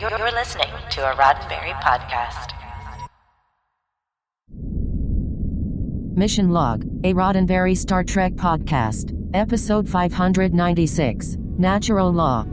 You're listening to a Roddenberry podcast. Mission Log, a Roddenberry Star Trek podcast, episode 596, Natural Law.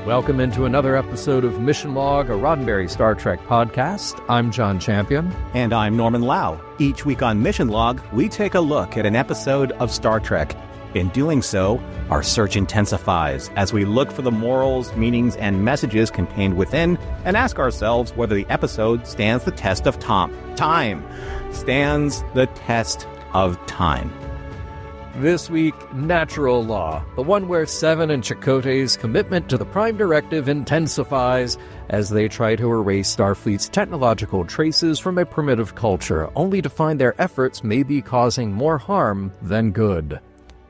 Welcome into another episode of Mission Log, a Roddenberry Star Trek podcast. I'm John Champion. And I'm Norman Lau. Each week on Mission Log, we take a look at an episode of Star Trek. In doing so, our search intensifies as we look for the morals, meanings, and messages contained within and ask ourselves whether the episode stands the test of time. Stands the test of time. This week, Natural Law, the one where Seven and Chakotay's commitment to the Prime Directive intensifies as they try to erase Starfleet's technological traces from a primitive culture, only to find their efforts may be causing more harm than good.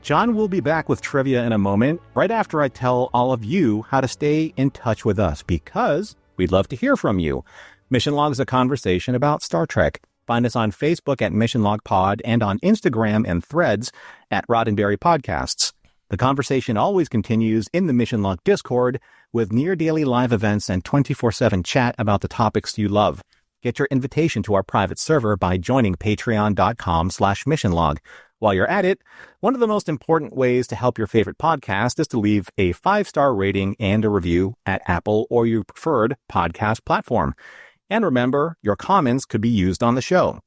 John will be back with trivia in a moment, right after I tell all of you how to stay in touch with us, because we'd love to hear from you. Mission Log is a conversation about Star Trek. Find us on Facebook at Mission Log Pod and on Instagram and Threads at Roddenberry Podcasts. The conversation always continues in the Mission Log Discord with near-daily live events and 24/7 chat about the topics you love. Get your invitation to our private server by joining patreon.com/missionlog. While you're at it, one of the most important ways to help your favorite podcast is to leave a 5-star rating and a review at Apple or your preferred podcast platform. And remember, your comments could be used on the show.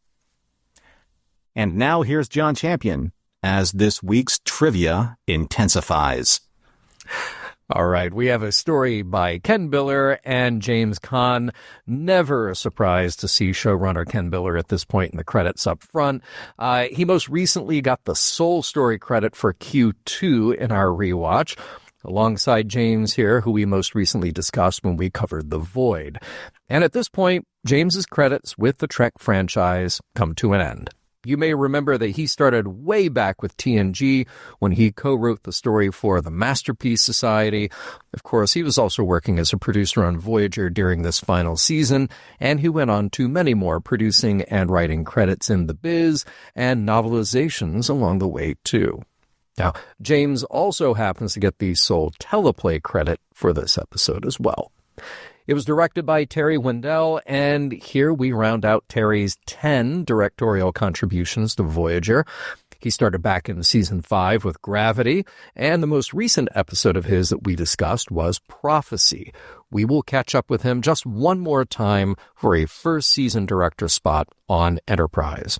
And now here's John Champion as this week's trivia intensifies. All right, we have a story by Ken Biller and James Caan. Never a surprise to see showrunner Ken Biller at this point in the credits up front. He most recently got the sole story credit for Q2 in our Rewatch, alongside James here, who we most recently discussed when we covered The Void. And at this point, James's credits with the Trek franchise come to an end. You may remember that he started way back with TNG when he co-wrote the story for the Masterpiece Society. Of course, he was also working as a producer on Voyager during this final season, and he went on to many more producing and writing credits in The Biz and novelizations along the way, too. Now, James also happens to get the sole teleplay credit for this episode as well. It was directed by Terry Wendell, and here we round out Terry's 10 directorial contributions to Voyager. He started back in Season 5 with Gravity, and the most recent episode of his that we discussed was Prophecy. We will catch up with him just one more time for a first-season director spot on Enterprise.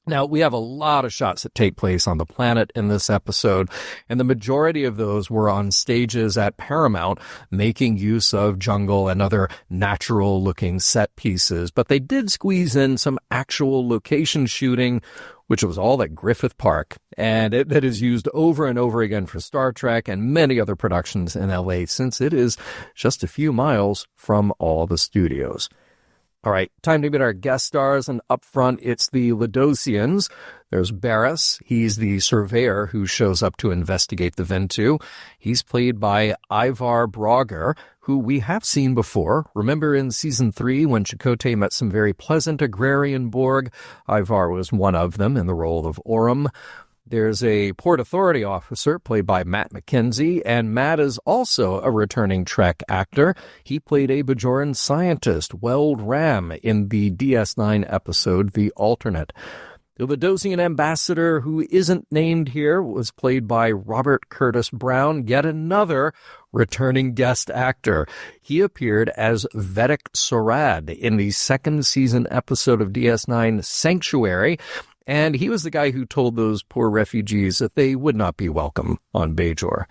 Now, we have a lot of shots that take place on the planet in this episode, and the majority of those were on stages at Paramount, making use of jungle and other natural-looking set pieces. But they did squeeze in some actual location shooting, which was all at Griffith Park, and that is used over and over again for Star Trek and many other productions in LA, since it is just a few miles from all the studios. All right, time to meet our guest stars, and up front, it's the Ludosians. There's Barris. He's the surveyor who shows up to investigate the Ventu. He's played by Ivar Brauger, who we have seen before. Remember in Season 3 when Chakotay met some very pleasant agrarian Borg? Ivar was one of them in the role of Orem. There's a Port Authority officer played by Matt McKenzie, and Matt is also a returning Trek actor. He played a Bajoran scientist, Weld Ram, in the DS9 episode The Alternate. The Ludosian ambassador, who isn't named here, was played by Robert Curtis Brown, yet another returning guest actor. He appeared as Vedic Sorad in the second season episode of DS9 Sanctuary, and he was the guy who told those poor refugees that they would not be welcome on Bajor.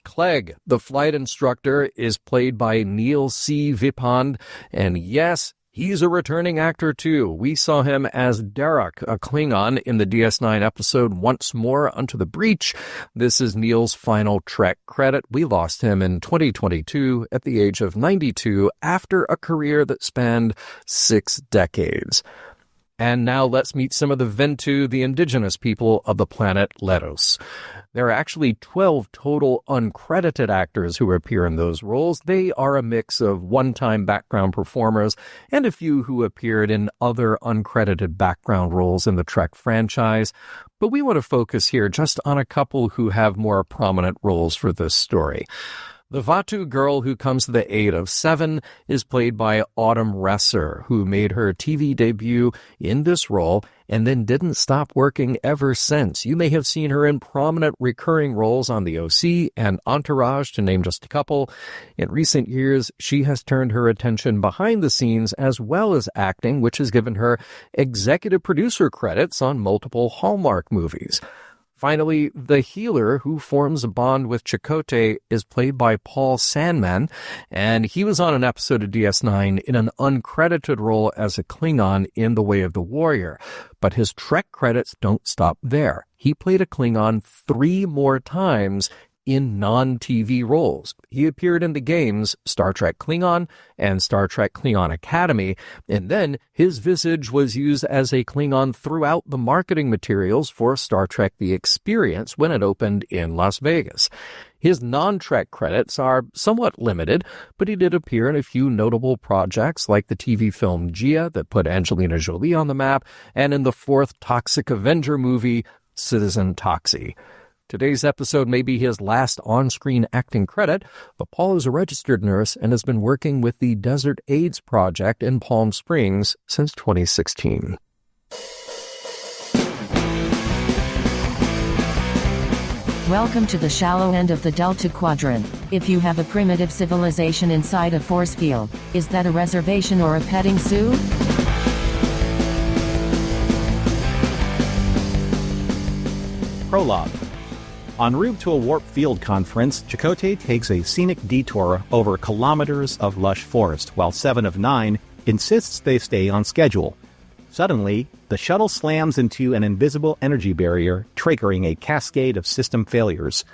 Clegg, the flight instructor, is played by Neil C. Vipond, and yes, he's a returning actor too. We saw him as Derek, a Klingon, in the DS9 episode Once More Unto the Breach. This is Neil's final Trek credit. We lost him in 2022 at the age of 92 after a career that spanned 6 decades. And now let's meet some of the Ventu, the indigenous people of the planet Letos. There are actually 12 total uncredited actors who appear in those roles. They are a mix of one-time background performers and a few who appeared in other uncredited background roles in the Trek franchise. But we want to focus here just on a couple who have more prominent roles for this story. The Vaatu girl who comes to the aid of Seven is played by Autumn Resser, who made her TV debut in this role and then didn't stop working ever since. You may have seen her in prominent recurring roles on The OC and Entourage, to name just a couple. In recent years, she has turned her attention behind the scenes as well as acting, which has given her executive producer credits on multiple Hallmark movies. Finally, the healer who forms a bond with Chakotay is played by Paul Sandman, and he was on an episode of DS9 in an uncredited role as a Klingon in The Way of the Warrior. But his Trek credits don't stop there. He played a Klingon 3 more times in non-TV roles. He appeared in the games Star Trek Klingon and Star Trek Klingon Academy, and then his visage was used as a Klingon throughout the marketing materials for Star Trek The Experience when it opened in Las Vegas. His non-Trek credits are somewhat limited, but he did appear in a few notable projects like the TV film Gia that put Angelina Jolie on the map, and in the 4th Toxic Avenger movie, Citizen Toxie. Today's episode may be his last on-screen acting credit, but Paul is a registered nurse and has been working with the Desert AIDS Project in Palm Springs since 2016. Welcome to the shallow end of the Delta Quadrant. If you have a primitive civilization inside a force field, is that a reservation or a petting zoo? Prologue. En route to a warp field conference, Chakotay takes a scenic detour over kilometers of lush forest, while 7 of 9 insists they stay on schedule. Suddenly, the shuttle slams into an invisible energy barrier, triggering a cascade of system failures.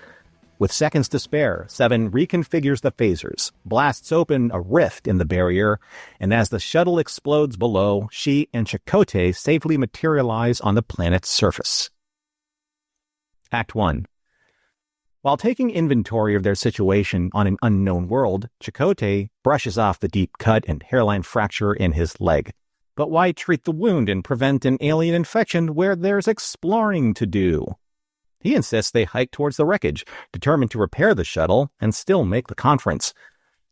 With seconds to spare, 7 reconfigures the phasers, blasts open a rift in the barrier, and as the shuttle explodes below, she and Chakotay safely materialize on the planet's surface. Act 1. While taking inventory of their situation on an unknown world, Chakotay brushes off the deep cut and hairline fracture in his leg. But why treat the wound and prevent an alien infection where there's exploring to do? He insists they hike towards the wreckage, determined to repair the shuttle and still make the conference.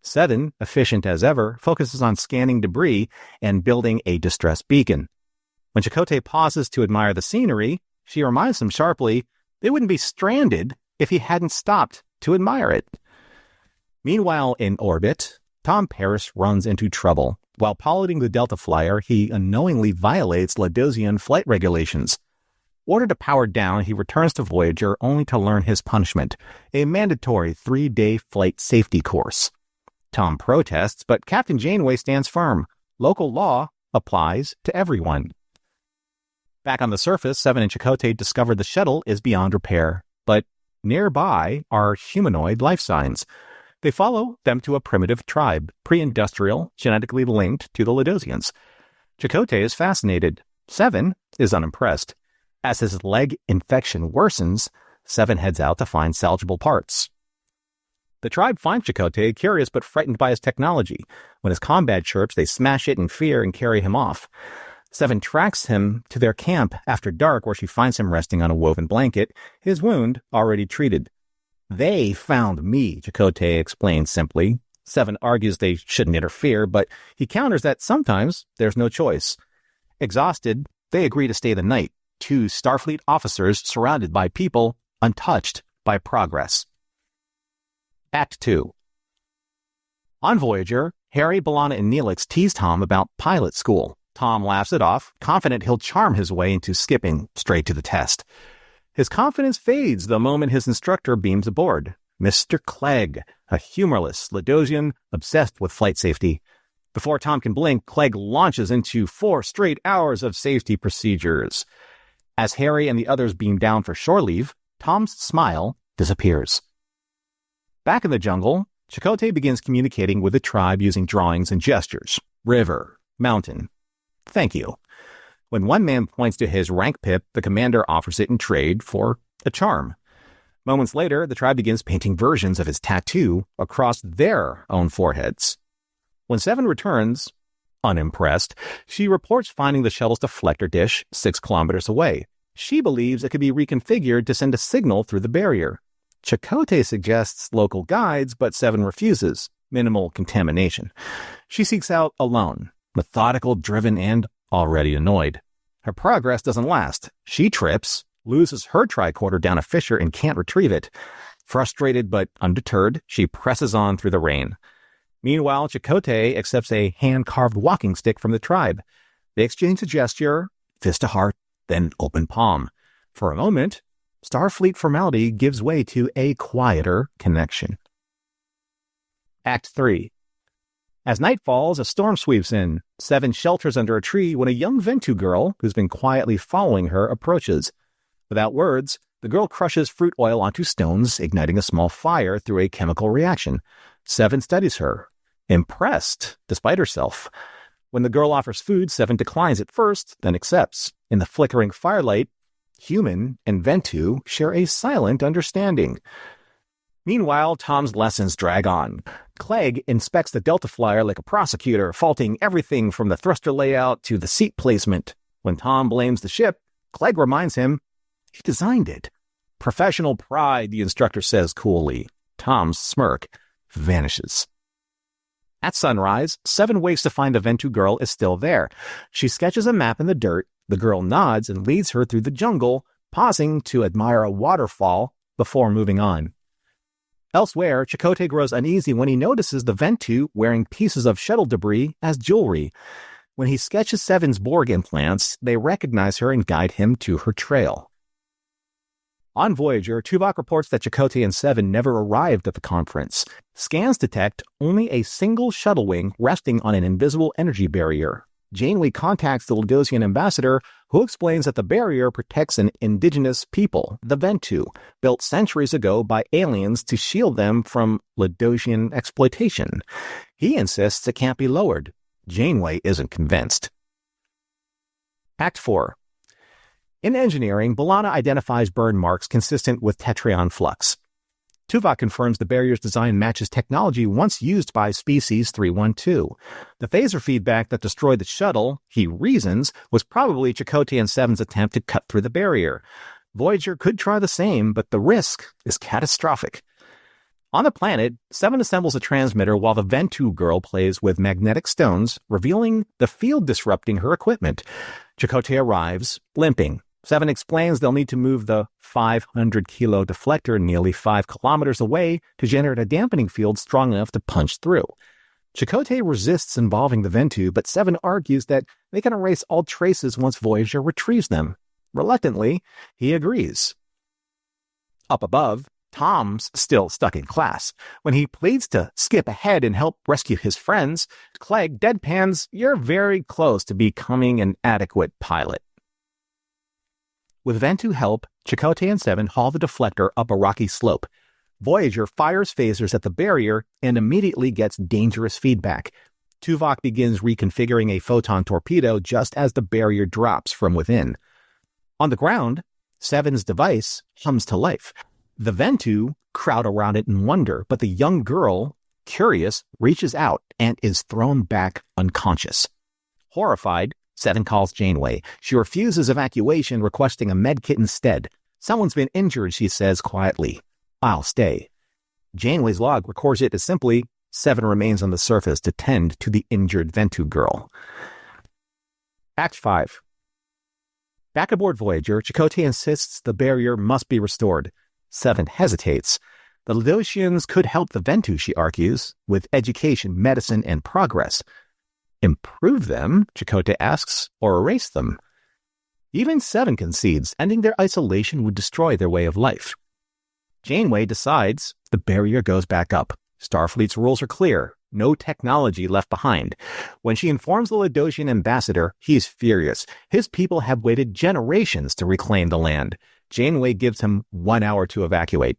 7, efficient as ever, focuses on scanning debris and building a distress beacon. When Chakotay pauses to admire the scenery, she reminds him sharply they wouldn't be stranded if he hadn't stopped to admire it. Meanwhile, in orbit, Tom Paris runs into trouble. While piloting the Delta Flyer, he unknowingly violates Ladosian flight regulations. Ordered to power down, he returns to Voyager only to learn his punishment, a mandatory 3-day flight safety course. Tom protests, but Captain Janeway stands firm. Local law applies to everyone. Back on the surface, 7 and Chakotay discover the shuttle is beyond repair, but nearby are humanoid life signs. They follow them to a primitive tribe, pre-industrial, genetically linked to the Ladosians. Chakotay is fascinated. 7 is unimpressed. As his leg infection worsens, 7 heads out to find salvageable parts. The tribe finds Chakotay curious but frightened by his technology. When his combat chirps, they smash it in fear and carry him off. 7 tracks him to their camp after dark, where she finds him resting on a woven blanket, his wound already treated. They found me, Chakotay explains simply. 7 argues they shouldn't interfere, but he counters that sometimes there's no choice. Exhausted, they agree to stay the night, 2 Starfleet officers surrounded by people, untouched by progress. Act 2. On Voyager, Harry, B'Elanna, and Neelix tease Tom about pilot school. Tom laughs it off, confident he'll charm his way into skipping straight to the test. His confidence fades the moment his instructor beams aboard, Mr. Clegg, a humorless Ladosian obsessed with flight safety. Before Tom can blink, Clegg launches into 4 straight hours of safety procedures. As Harry and the others beam down for shore leave, Tom's smile disappears. Back in the jungle, Chakotay begins communicating with the tribe using drawings and gestures. River, mountain. Thank you. When one man points to his rank pip, the commander offers it in trade for a charm. Moments later, the tribe begins painting versions of his tattoo across their own foreheads. When Seven returns, unimpressed, she reports finding the shuttle's deflector dish 6 kilometers away. She believes it could be reconfigured to send a signal through the barrier. Chakotay suggests local guides, but Seven refuses. Minimal contamination. She seeks out alone, methodical, driven, and already annoyed. Her progress doesn't last. She trips, loses her tricorder down a fissure, and can't retrieve it. Frustrated but undeterred, she presses on through the rain. Meanwhile, Chakotay accepts a hand-carved walking stick from the tribe. They exchange a gesture, fist to heart, then open palm. For a moment, Starfleet formality gives way to a quieter connection. Act 3. As night falls, a storm sweeps in. Seven shelters under a tree when a young Ventu girl, who's been quietly following her, approaches. Without words, the girl crushes fruit oil onto stones, igniting a small fire through a chemical reaction. Seven studies her, impressed despite herself. When the girl offers food, Seven declines at first, then accepts. In the flickering firelight, human and Ventu share a silent understanding. Meanwhile, Tom's lessons drag on. Clegg inspects the Delta Flyer like a prosecutor, faulting everything from the thruster layout to the seat placement. When Tom blames the ship, Clegg reminds him he designed it. Professional pride, the instructor says coolly. Tom's smirk vanishes. At sunrise, Seven waits to find the Ventu girl is still there. She sketches a map in the dirt. The girl nods and leads her through the jungle, pausing to admire a waterfall before moving on. Elsewhere, Chakotay grows uneasy when he notices the Ventu wearing pieces of shuttle debris as jewelry. When he sketches Seven's Borg implants, they recognize her and guide him to her trail. On Voyager, Tuvok reports that Chakotay and Seven never arrived at the conference. Scans detect only a single shuttle wing resting on an invisible energy barrier. Janeway contacts the Ledosian ambassador, who explains that the barrier protects an indigenous people, the Ventu, built centuries ago by aliens to shield them from Ledosian exploitation. He insists it can't be lowered. Janeway isn't convinced. Act 4. In engineering, B'Elanna identifies burn marks consistent with Tetryon flux. Tuvok confirms the barrier's design matches technology once used by Species 312. The phaser feedback that destroyed the shuttle, he reasons, was probably Chakotay and Seven's attempt to cut through the barrier. Voyager could try the same, but the risk is catastrophic. On the planet, Seven assembles a transmitter while the Ventu girl plays with magnetic stones, revealing the field disrupting her equipment. Chakotay arrives, limping. Seven explains they'll need to move the 500-kilo deflector nearly 5 kilometers away to generate a dampening field strong enough to punch through. Chakotay resists involving the Ventu, but Seven argues that they can erase all traces once Voyager retrieves them. Reluctantly, he agrees. Up above, Tom's still stuck in class. When he pleads to skip ahead and help rescue his friends, Clegg deadpans, "You're very close to becoming an adequate pilot." With Ventu help, Chakotay and Seven haul the deflector up a rocky slope. Voyager fires phasers at the barrier and immediately gets dangerous feedback. Tuvok begins reconfiguring a photon torpedo just as the barrier drops from within. On the ground, Seven's device hums to life. The Ventu crowd around it in wonder, but the young girl, curious, reaches out and is thrown back unconscious. Horrified, Seven calls Janeway. She refuses evacuation, requesting a medkit instead. "Someone's been injured," she says quietly. "I'll stay." Janeway's log records it as simply, Seven remains on the surface to tend to the injured Ventu girl. Act 5. Back aboard Voyager, Chakotay insists the barrier must be restored. Seven hesitates. The Ledosians could help the Ventu, she argues, with education, medicine, and progress. Improve them, Chakotay asks, or erase them? Even Seven concedes, ending their isolation would destroy their way of life. Janeway decides the barrier goes back up. Starfleet's rules are clear. No technology left behind. When she informs the Ledosian ambassador, he's furious. His people have waited generations to reclaim the land. Janeway gives him 1 hour to evacuate.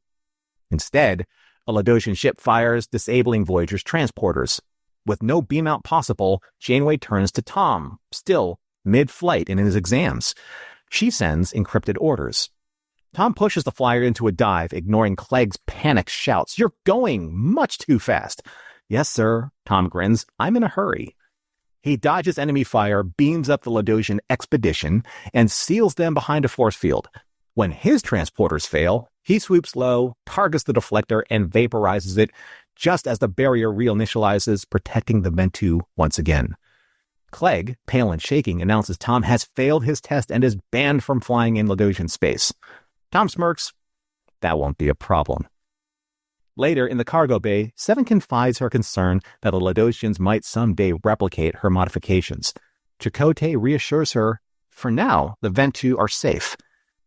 Instead, a Ledosian ship fires, disabling Voyager's transporters. With no beam-out possible, Janeway turns to Tom, still mid-flight and in his exams. She sends encrypted orders. Tom pushes the flyer into a dive, ignoring Clegg's panicked shouts. "You're going much too fast." "Yes, sir," Tom grins. "I'm in a hurry." He dodges enemy fire, beams up the Ladosian expedition, and seals them behind a force field. When his transporters fail, he swoops low, targets the deflector, and vaporizes it just as the barrier reinitializes, protecting the Ventu once again. Clegg, pale and shaking, announces Tom has failed his test and is banned from flying in Ladosian space. Tom smirks. That won't be a problem. Later, in the cargo bay, Seven confides her concern that the Ladosians might someday replicate her modifications. Chakotay reassures her, for now, the Ventu are safe.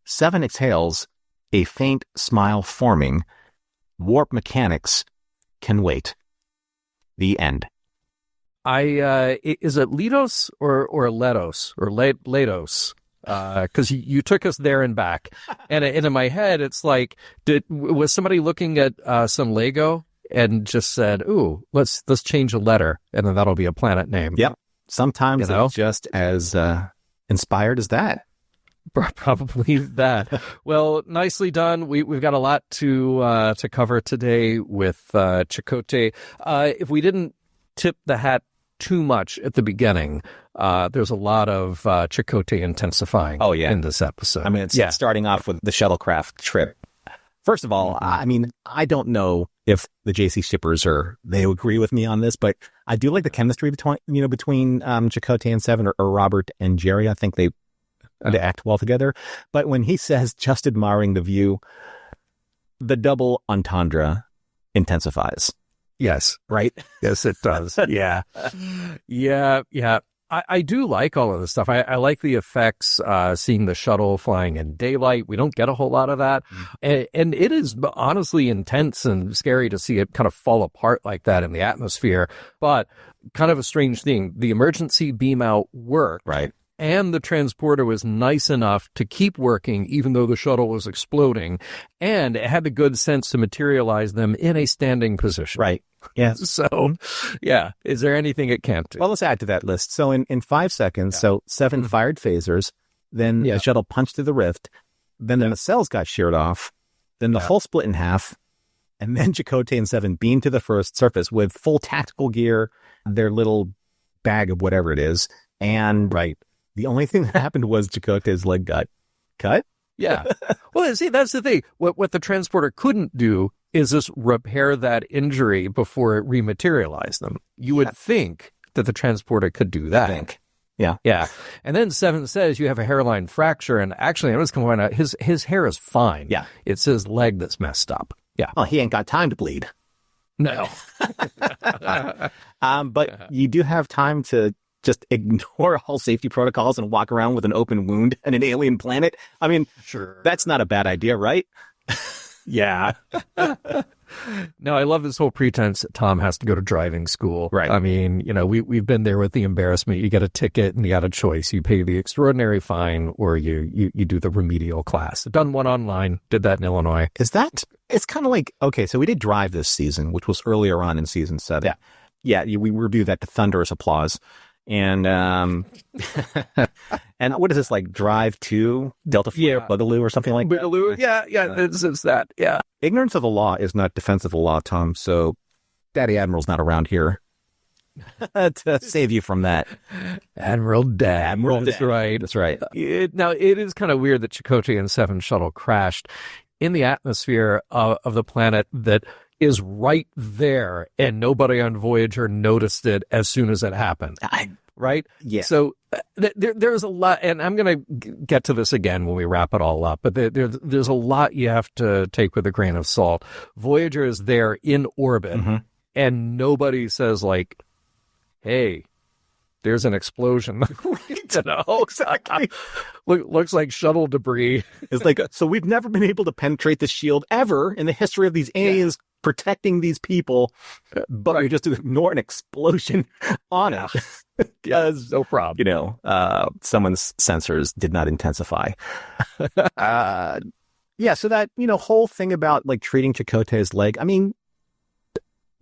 Seven exhales, a faint smile forming. Warp mechanics can wait. The end. Is it Letos or Letos or Letos? Because you took us there and back, and in my head it's like, was somebody looking at some Lego and just said, "Ooh, let's change a letter, and then that'll be a planet name." Yep. Sometimes it's just as inspired as that. Probably that. Well, nicely done. We've got a lot to cover today with Chakotay. If we didn't tip the hat too much at the beginning, there's a lot of Chakotay intensifying in this episode. I mean, it's starting off with the shuttlecraft trip. First of all, I mean, I don't know if the JC shippers they agree with me on this, but I do like the chemistry between Chakotay and Seven or Robert and Jerry. I think they act well together. But when he says, "just admiring the view," the double entendre intensifies. Yes. Right? Yes, it does. Yeah. Yeah. I do like all of this stuff. I like the effects, seeing the shuttle flying in daylight. We don't get a whole lot of that. And it is honestly intense and scary to see it kind of fall apart like that in the atmosphere. But kind of a strange thing. The emergency beam out worked. Right. And the transporter was nice enough to keep working even though the shuttle was exploding. And it had the good sense to materialize them in a standing position. Right. Yeah. So, yeah. Is there anything it can't do? Well, let's add to that list. So in 5 seconds, so Seven fired phasers, then the shuttle punched through the rift, then the nacelles got sheared off, then the hull split in half, and then Chakotay and Seven beamed to the first surface with full tactical gear, their little bag of whatever it is, and the only thing that happened was Chakotay's leg got cut. Yeah. Well, see, that's the thing. What the transporter couldn't do is just repair that injury before it rematerialized them. You would think that the transporter could do that. Yeah. And then Seven says you have a hairline fracture, and actually, I'm just going to point out his hair is fine. Yeah. It's his leg that's messed up. Yeah. Well, he ain't got time to bleed. No. But you do have time to just ignore all safety protocols and walk around with an open wound on an alien planet. I mean, sure, that's not a bad idea, right? Yeah. No, I love this whole pretense that Tom has to go to driving school. Right. I mean, we've been there with the embarrassment. You get a ticket and you got a choice. You pay the extraordinary fine or you do the remedial class. I've done one online, did that in Illinois. It's kind of like, okay, so we did Drive this season, which was earlier on in season 7. Yeah, we reviewed that to thunderous applause. And and what is this, like Drive 2 Delta Flare Boogaloo or something like that? Boogaloo, yeah, it's that, yeah. Ignorance of the law is not defense of the law, Tom. So Daddy Admiral's not around here to save you from that. Admiral Dad. That's right. That's right. Now, it is kind of weird that Chakotay and Seven shuttle crashed in the atmosphere of the planet that is right there, and nobody on Voyager noticed it as soon as it happened. Right? Yeah. So there's a lot, and I'm going to get to this again when we wrap it all up, but there's a lot you have to take with a grain of salt. Voyager is there in orbit, and nobody says, like, hey, there's an explosion. Exactly. Looks like shuttle debris. It's like, so we've never been able to penetrate the shield ever in the history of these aliens protecting these people, but we just ignore an explosion on it. Because, no problem. Someone's sensors did not intensify. So that, whole thing about like treating Chakotay's leg, I mean,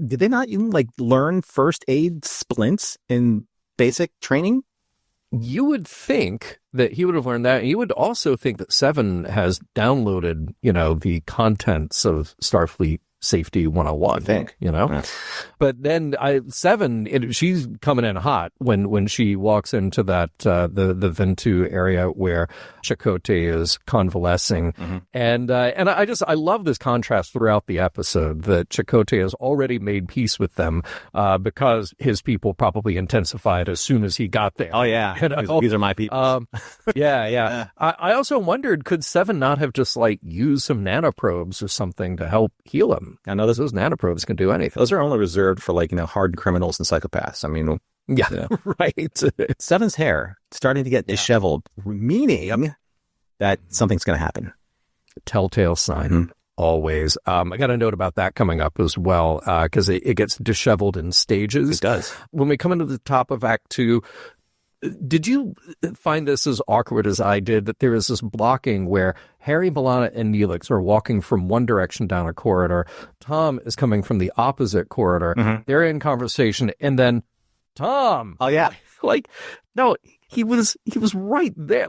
did they not even like learn first aid splints in basic training? You would think that he would have learned that. He would also think that Seven has downloaded, the contents of Starfleet Safety 101. I think. Yeah. But then Seven, she's coming in hot when she walks into that the Ventu area where Chakotay is convalescing, and I love this contrast throughout the episode that Chakotay has already made peace with them because his people probably intensified as soon as he got there. Oh yeah, these are my people. Yeah. I also wondered, could Seven not have just used some nanoprobes or something to help heal him? I know those nanoprobes can do anything. Those are only reserved for hard criminals and psychopaths. I mean, yeah. Right. Seven's hair starting to get disheveled, meaning that something's going to happen. Telltale sign. Always. I got a note about that coming up as well, because it gets disheveled in stages. It does. When we come into the top of Act 2, did you find this as awkward as I did, that there is this blocking where Harry, B'Elanna, and Neelix are walking from one direction down a corridor. Tom is coming from the opposite corridor. They're in conversation, and then Tom. Oh, yeah. No, he was right there.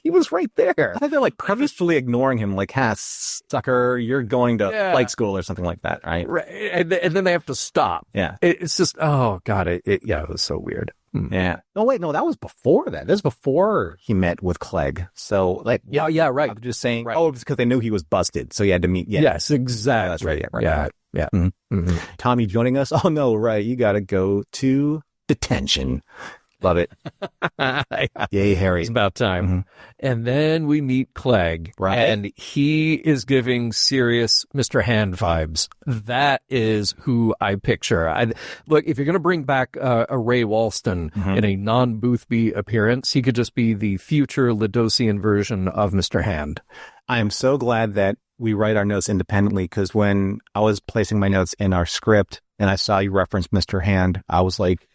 He was right there. I think they're purposefully ignoring him, sucker, you're going to flight school or something like that, right? Right. And then they have to stop. Yeah. It's just, oh, God, it was so weird. Yeah. No, wait, no, that was before that. This was before he met with Clegg. So, yeah, right. I'm just saying, right. Oh, it's because they knew he was busted. So he had to meet. Yeah. Yes, exactly. That's right. Yeah. Right. Yeah. Tommy joining us. Oh, no, right. You got to go to detention. Love it. Yay, Harry. It's about time. And then we meet Clegg. Right. And he is giving serious Mr. Hand vibes. That is who I picture. Look, if you're going to bring back a Ray Walston in a non-Boothby appearance, he could just be the future Ladosian version of Mr. Hand. I am so glad that we write our notes independently, because when I was placing my notes in our script and I saw you reference Mr. Hand, I was like...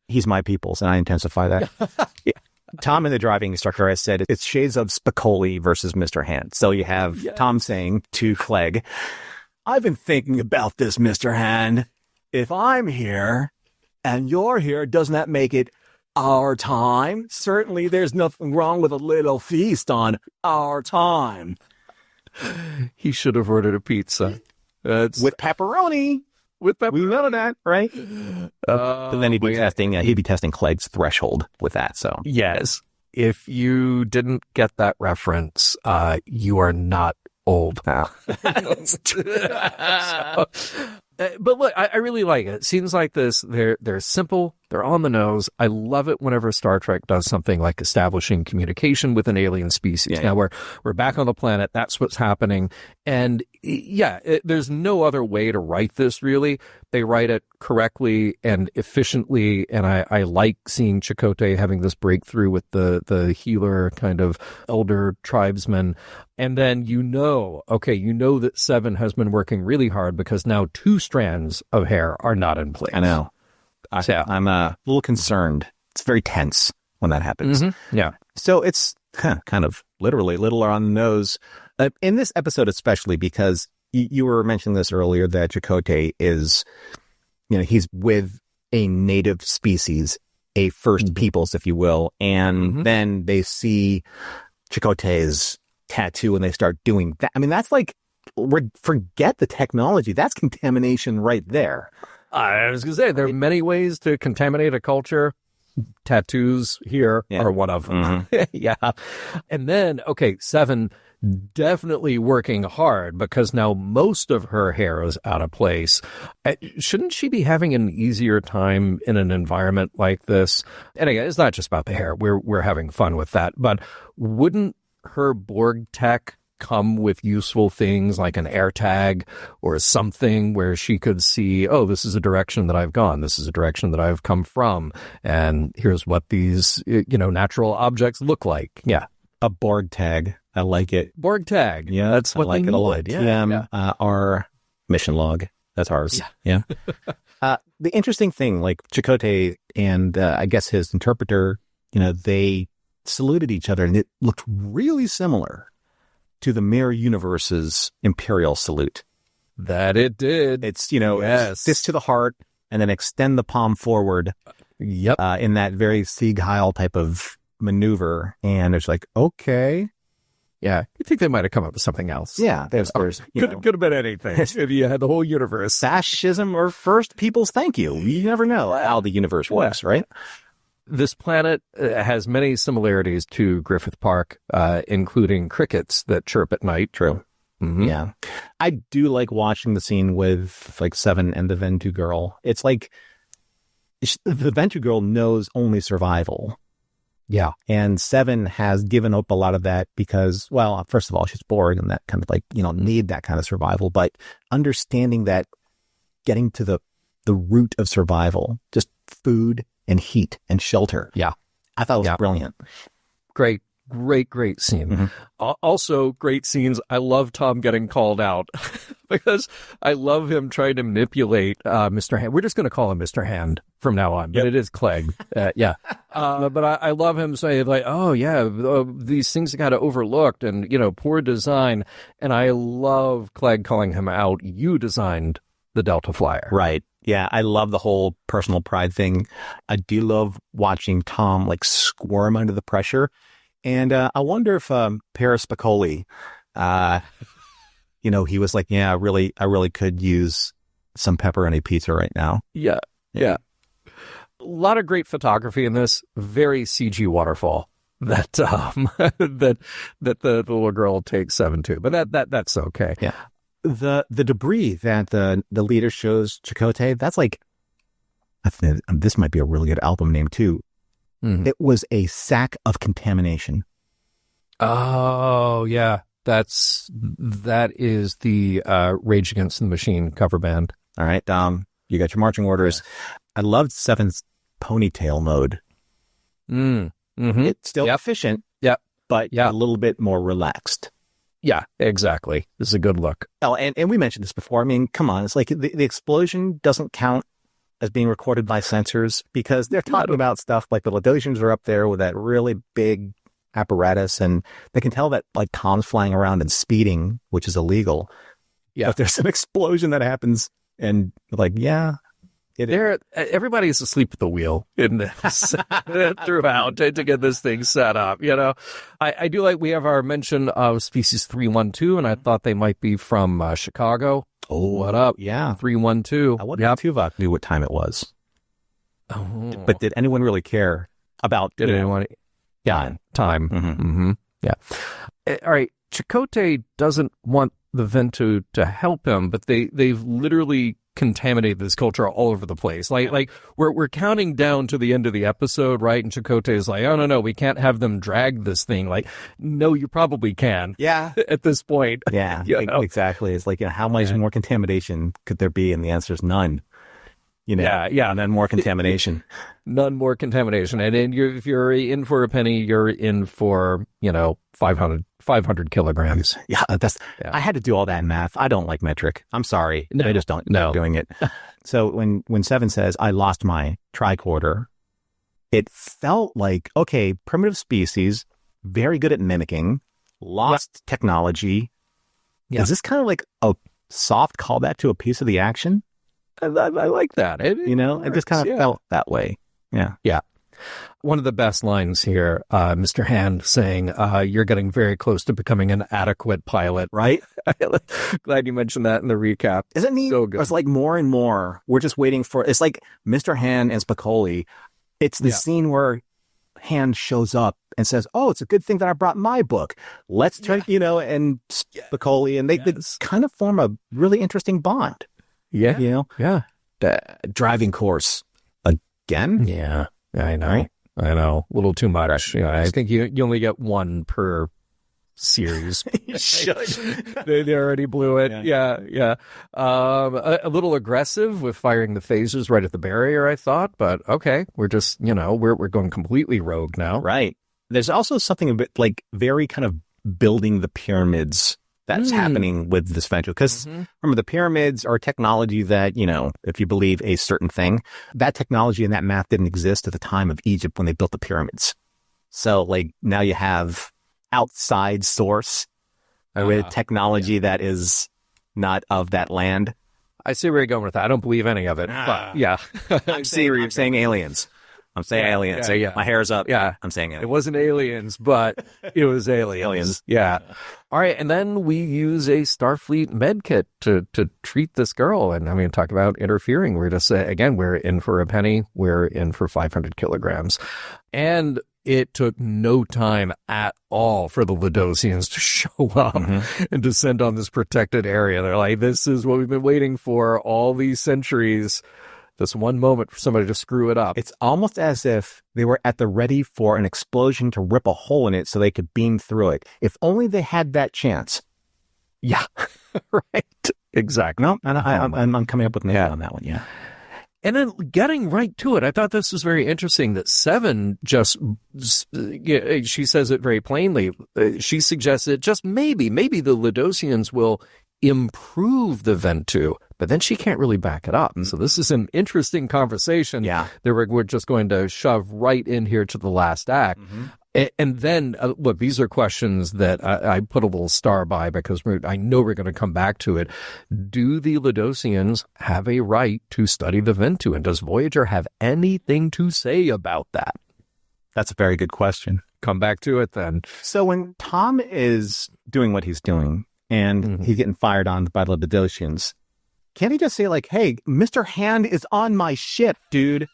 he's my people's, and I intensify that. Yeah. Tom in the driving instructor has said it's shades of Spicoli versus Mr. Hand. So you have Tom saying to Clegg, I've been thinking about this, Mr. Hand. If I'm here and you're here, doesn't that make it our time? Certainly there's nothing wrong with a little feast on our time. He should have ordered a pizza. With pepperoni. We know that, right? But then he'd be testing Clegg's threshold with that. So yes, if you didn't get that reference, you are not old. But look, I really like it. Scenes like this, they're simple, they're on the nose. I love it whenever Star Trek does something like establishing communication with an alien species. Now we're back on the planet. That's what's happening. And there's no other way to write this, really. They write it correctly and efficiently. And I like seeing Chakotay having this breakthrough with the healer kind of elder tribesman. And then that Seven has been working really hard because now 2 strands of hair are not in place. I know. I'm a little concerned. It's very tense when that happens. Yeah. So it's kind of literally littler on the nose. In this episode especially, because you were mentioning this earlier, that Chakotay is, he's with a native species, a First Peoples, if you will. And then they see Chakotay's tattoo and they start doing that. I mean, that's forget the technology. That's contamination right there. I was going to say, there are many ways to contaminate a culture. Tattoos here are one of them. Yeah. And then, Seven definitely working hard because now most of her hair is out of place. Shouldn't she be having an easier time in an environment like this? And again, it's not just about the hair. We're having fun with that. But wouldn't her Borg tech come with useful things like an air tag or something where she could see, oh, this is a direction that I've gone. This is a direction that I've come from. And here's what these, natural objects look like. Yeah. A Borg tag. I like it. Borg tag. Yeah. That's what I like they it a lot. Yeah. Our mission log. That's ours. Yeah. The interesting thing, Chakotay and I guess his interpreter, they saluted each other and it looked really similar to the Mirror Universe's Imperial salute. That it did. It's, fist to the heart and then extend the palm forward. Yep. in that very Sieg Heil type of maneuver. And it's like, okay. Yeah. You think they might have come up with something else? Yeah. There's could have been anything if you had the whole universe. fascism or first people's thank you. You never know how the universe works, right? This planet has many similarities to Griffith Park, including crickets that chirp at night. True. Mm-hmm. Yeah. I do like watching the scene with like Seven and the Ventu girl. It's like the Ventu girl knows only survival. Yeah. And Seven has given up a lot of that because, well, first of all, she's bored and that kind of like, need that kind of survival. But understanding that getting to the root of survival, just food and heat and shelter. Yeah. I thought it was brilliant. Great scene. Mm-hmm. Also, great scenes. I love Tom getting called out because I love him trying to manipulate Mr. Hand. We're just going to call him Mr. Hand from now on, but it is Clegg. Yeah. But I love him saying like, oh, yeah, these things got overlooked and, poor design. And I love Clegg calling him out. You designed the Delta Flyer. Right. Yeah, I love the whole personal pride thing. I do love watching Tom like squirm under the pressure. And I wonder if Paris Spicoli, he was like, yeah, I really could use some pepperoni pizza right now. Yeah. A lot of great photography in this. Very CG waterfall that that the little girl takes Seven to, but that's okay. Yeah. The debris that the leader shows Chakotay, that's like, I think this might be a really good album name too. Mm-hmm. It was a sack of contamination. Oh yeah, that is the Rage Against the Machine cover band. All right, you got your marching orders. I loved Seven's ponytail mode. Mm-hmm. It's still efficient, but a little bit more relaxed. Yeah, exactly. This is a good look. Oh, and we mentioned this before. I mean, come on. It's like the explosion doesn't count as being recorded by sensors because they're talking about stuff like the Ladosians are up there with that really big apparatus and they can tell that like Tom's flying around and speeding, which is illegal. Yeah. But there's an explosion that happens and like, everybody's asleep at the wheel in this throughout to get this thing set up. I do like we have our mention of species 312, and I thought they might be from Chicago. Oh, what up? Yeah, 312. I wonder if Tuvok knew what time it was. Oh. But did anyone really care about? Did anyone? Yeah, time. Mm-hmm. Mm-hmm. Yeah. All right. Chakotay doesn't want the Ventu to help him, but they've literally contaminate this culture all over the place. Like we're counting down to the end of the episode, right? And Chakotay is like, oh no, we can't have them drag this thing. Like, no, you probably can. Yeah. At this point. Yeah, exactly. It's like, how much more contamination could there be? And the answer is none. None more contamination. None more contamination. And then if you're in for a penny, you're in for, 500 kilograms. Yeah, I had to do all that math. I don't like metric. I'm sorry. No, I just don't like doing it. So when Seven says, I lost my tricorder, it felt like, okay, primitive species, very good at mimicking, lost technology. Yeah. Is this kind of like a soft callback to a piece of the action? I like that. It just kind of felt that way. Yeah. Yeah. One of the best lines here, Mr. Hand saying, you're getting very close to becoming an adequate pilot. Right? Glad you mentioned that in the recap. Isn't it? So good. It's like more and more, we're just waiting for, it's like Mr. Hand and Spicoli. It's the scene where Hand shows up and says, oh, it's a good thing that I brought my book. Let's try, and Spicoli, and they kind of form a really interesting bond. Yeah. Yeah. Driving course again. Yeah. I know. Right? I know. A little too much. I think you only get one per series. You should. They already blew it. Yeah. A little aggressive with firing the phasers right at the barrier, I thought, but okay. We're just, we're going completely rogue now. Right. There's also something a bit like very kind of building the pyramids that's happening with this venture. Because remember, the pyramids are technology that, if you believe a certain thing, that technology and that math didn't exist at the time of Egypt when they built the pyramids. So like now you have outside source with technology that is not of that land. I see where you're going with that. I don't believe any of it. But yeah. I'm saying aliens. I'm saying aliens. Yeah. My hair's up. Yeah. I'm saying aliens. It wasn't aliens, but it was aliens. Aliens. Yeah. All right. And then we use a Starfleet med kit to treat this girl. And I mean, talk about interfering. We're just, again, we're in for a penny. We're in for 500 kilograms. And it took no time at all for the Ludosians to show up and descend on this protected area. They're like, this is what we've been waiting for all these centuries. This one moment for somebody to screw it up. It's almost as if they were at the ready for an explosion to rip a hole in it so they could beam through it. If only they had that chance. Yeah, right. Exactly. No, and I'm coming up with an answer on that one. Yeah. And then getting right to it, I thought this was very interesting that Seven just, she says it very plainly. She suggests that just maybe the Ludosians will improve the Ventu, but then she can't really back it up. So this is an interesting conversation that we're just going to shove right in here to the last act. And then, look, these are questions that I put a little star by because I know we're going to come back to it. Do the Ludosians have a right to study the Ventu? And does Voyager have anything to say about that? That's a very good question. Come back to it then. So when Tom is doing what he's doing and he's getting fired on by the Ludosians, can't he just say like, hey, Mr. Hand is on my ship, dude?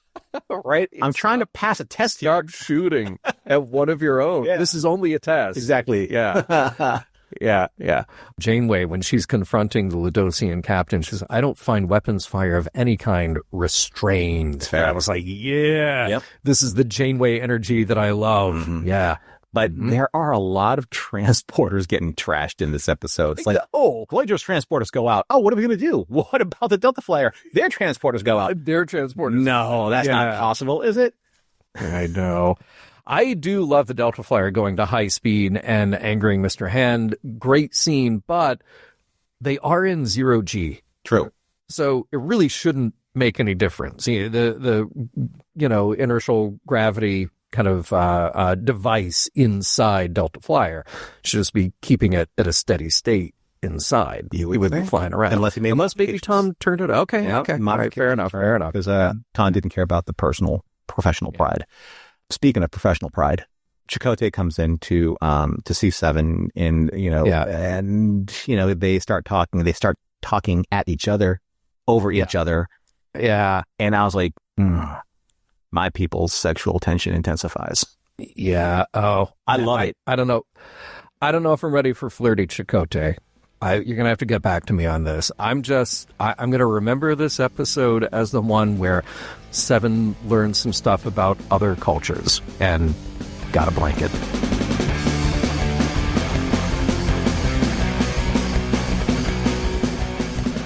Right? I'm trying to pass a test here. Start shooting at one of your own. Yeah. This is only a test. Exactly. Yeah. Yeah. Janeway, when she's confronting the Ludosian captain, she says, I don't find weapons fire of any kind restrained. Fair. I was like, this is the Janeway energy that I love. Yeah. But there are a lot of transporters getting trashed in this episode. It's like, Voyager's transporters go out. Oh, what are we going to do? What about the Delta Flyer? Their transporters go out. Their transporters. No, that's not possible, is it? I know. I do love the Delta Flyer going to high speed and angering Mr. Hand. Great scene, but they are in 0G. True. So it really shouldn't make any difference. The inertial gravity kind of device inside Delta Flyer should just be keeping it at a steady state inside. We would be flying around. Unless maybe Tom turned it. Okay. All right, fair enough. Because Tom didn't care about the professional pride. Speaking of professional pride, Chakotay comes in to see Seven and they start talking. They start talking at each other, over each other. Yeah. And I was like, my people's sexual tension intensifies. Yeah. Oh, I love it. I don't know. I don't know if I'm ready for flirty Chakotay. You're going to have to get back to me on this. I'm going to remember this episode as the one where Seven learns some stuff about other cultures and got a blanket.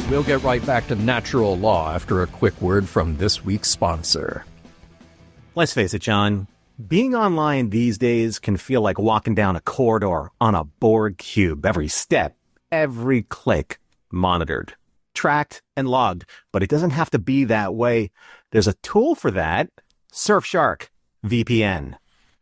We'll get right back to natural law after a quick word from this week's sponsor. Let's face it, John. Being online these days can feel like walking down a corridor on a board cube. Every step, every click, monitored, tracked, and logged. But it doesn't have to be that way. There's a tool for that. Surfshark VPN.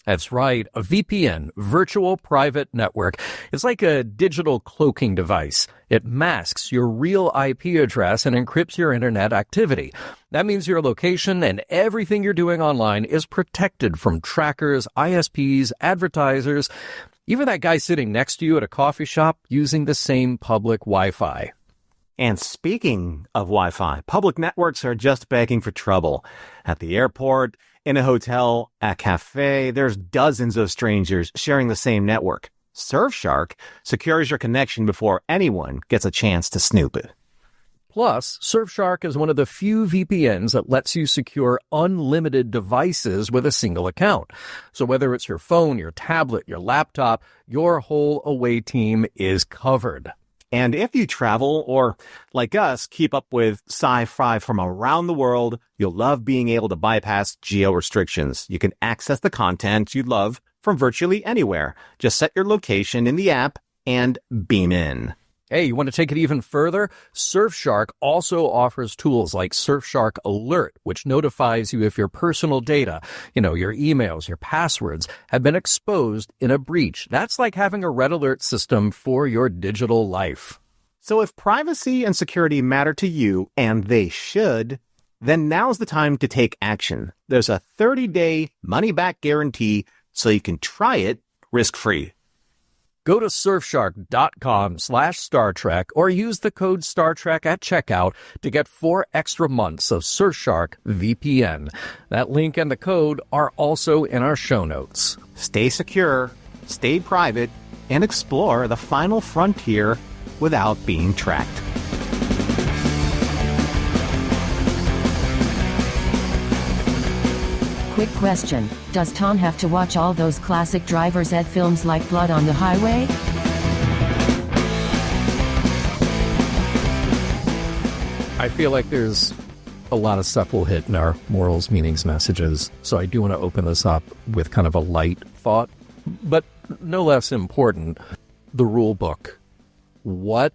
That's right. A VPN, virtual private network. It's like a digital cloaking device. It masks your real IP address and encrypts your internet activity. That means your location and everything you're doing online is protected from trackers, ISPs, advertisers, even that guy sitting next to you at a coffee shop using the same public Wi-Fi. And speaking of Wi-Fi, public networks are just begging for trouble. At the airport, in a hotel, at a cafe, there's dozens of strangers sharing the same network. Surfshark secures your connection before anyone gets a chance to snoop it. Plus, Surfshark is one of the few VPNs that lets you secure unlimited devices with a single account. So whether it's your phone, your tablet, your laptop, your whole away team is covered. And if you travel or, like us, keep up with sci-fi from around the world, you'll love being able to bypass geo-restrictions. You can access the content you love from virtually anywhere. Just set your location in the app and beam in. Hey, you want to take it even further? Surfshark also offers tools like Surfshark Alert, which notifies you if your personal data, your emails, your passwords, have been exposed in a breach. That's like having a red alert system for your digital life. So if privacy and security matter to you, and they should, then now's the time to take action. There's a 30-day money-back guarantee, so you can try it risk-free. Go to surfshark.com/Star Trek or use the code Star Trek at checkout to get 4 extra months of Surfshark VPN. That link and the code are also in our show notes. Stay secure, stay private, and explore the final frontier without being tracked. Quick question. Does Tom have to watch all those classic driver's ed films like Blood on the Highway? I feel like there's a lot of stuff we'll hit in our morals, meanings, messages. So I do want to open this up with kind of a light thought, but no less important, the rule book. What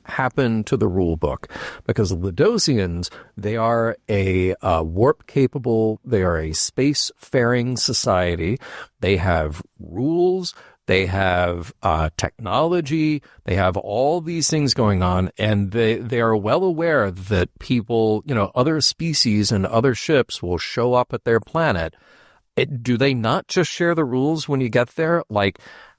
happened to the rule book? Because the Ledosians, they are a warp-capable, they are a space-faring society. They have rules, they have technology, they have all these things going on, and they are well aware that people, other species and other ships will show up at their planet. Do they not just share the rules when you get there? Like,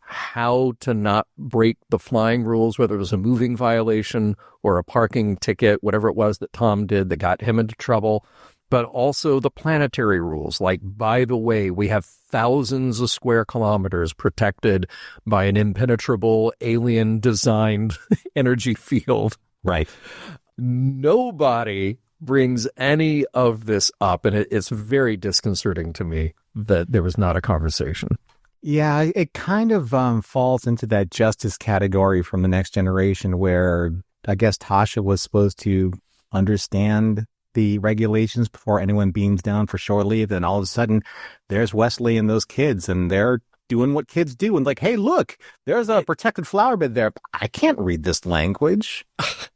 how to not break the flying rules, whether it was a moving violation or a parking ticket, whatever it was that Tom did that got him into trouble, but also the planetary rules. Like, by the way, we have thousands of square kilometers protected by an impenetrable alien-designed energy field. Right. Nobody brings any of this up, and it's very disconcerting to me that there was not a conversation. Yeah, it kind of falls into that justice category from The Next Generation, where I guess Tasha was supposed to understand the regulations before anyone beams down for shore leave. And all of a sudden, there's Wesley and those kids, and they're doing what kids do. And like, hey, look, there's a protected flower bed there. I can't read this language.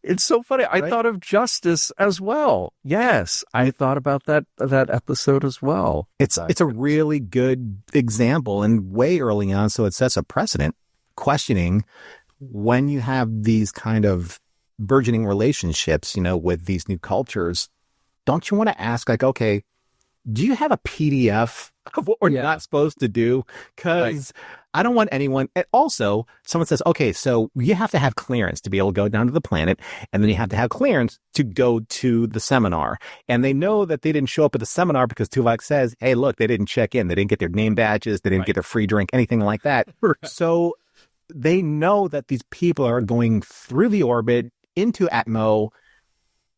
It's so funny. I thought of Justice as well. Yes, I thought about that episode as well. It's a really good example and way early on, so it sets a precedent. Questioning when you have these kind of burgeoning relationships, with these new cultures, don't you want to ask, like, okay, do you have a PDF of what we're not supposed to do? Because I don't want anyone. And also, someone says, okay, so you have to have clearance to be able to go down to the planet, and then you have to have clearance to go to the seminar. And they know that they didn't show up at the seminar because Tuvok says, hey, look, they didn't check in. They didn't get their name badges. They didn't get a free drink, anything like that. So they know that these people are going through the orbit into Atmo,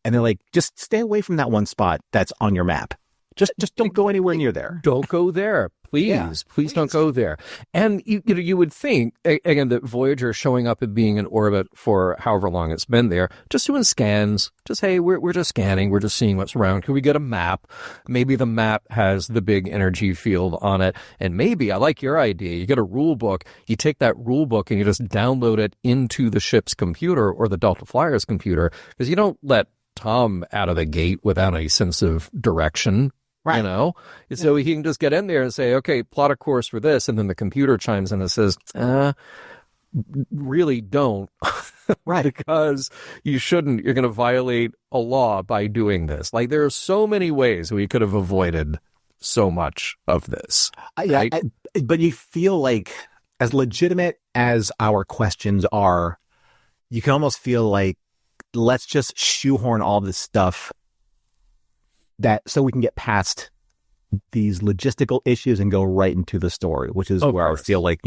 and they're like, just stay away from that one spot that's on your map. Just don't go anywhere near there. Don't go there. Please don't go there. And you would think, again, that Voyager showing up and being in orbit for however long it's been there, just doing scans, just, hey, we're just scanning, we're just seeing what's around. Can we get a map? Maybe the map has the big energy field on it. And maybe, I like your idea, you get a rule book, you take that rule book and you just download it into the ship's computer or the Delta Flyer's computer, because you don't let Tom out of the gate without any sense of direction. Right. So he can just get in there and say, okay, plot a course for this. And then the computer chimes in and says, really don't. Right. Because you shouldn't. You're going to violate a law by doing this. Like, there are so many ways we could have avoided so much of this. But you feel like, as legitimate as our questions are, you can almost feel like, let's just shoehorn all this stuff so we can get past these logistical issues and go right into the story, which is where I feel like,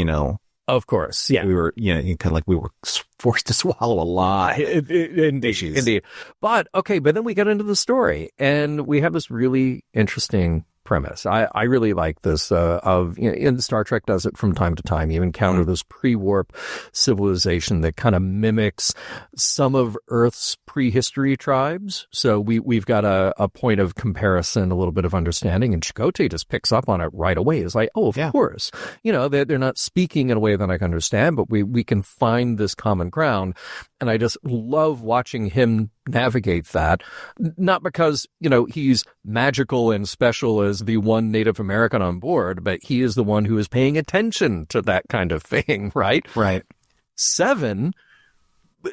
of course, we were, kind of like we were forced to swallow a lot of issues. Indeed. But then we get into the story, and we have this really interesting premise. I really like this in Star Trek does it from time to time. You encounter this pre-warp civilization that kind of mimics some of Earth's prehistory tribes. So we've got a point of comparison, a little bit of understanding, and Chakotay just picks up on it right away. It's like, of course, they're not speaking in a way that I can understand, but we can find this common ground. And I just love watching him navigate that, not because, he's magical and special as the one Native American on board, but he is the one who is paying attention to that kind of thing, right? Right. Seven,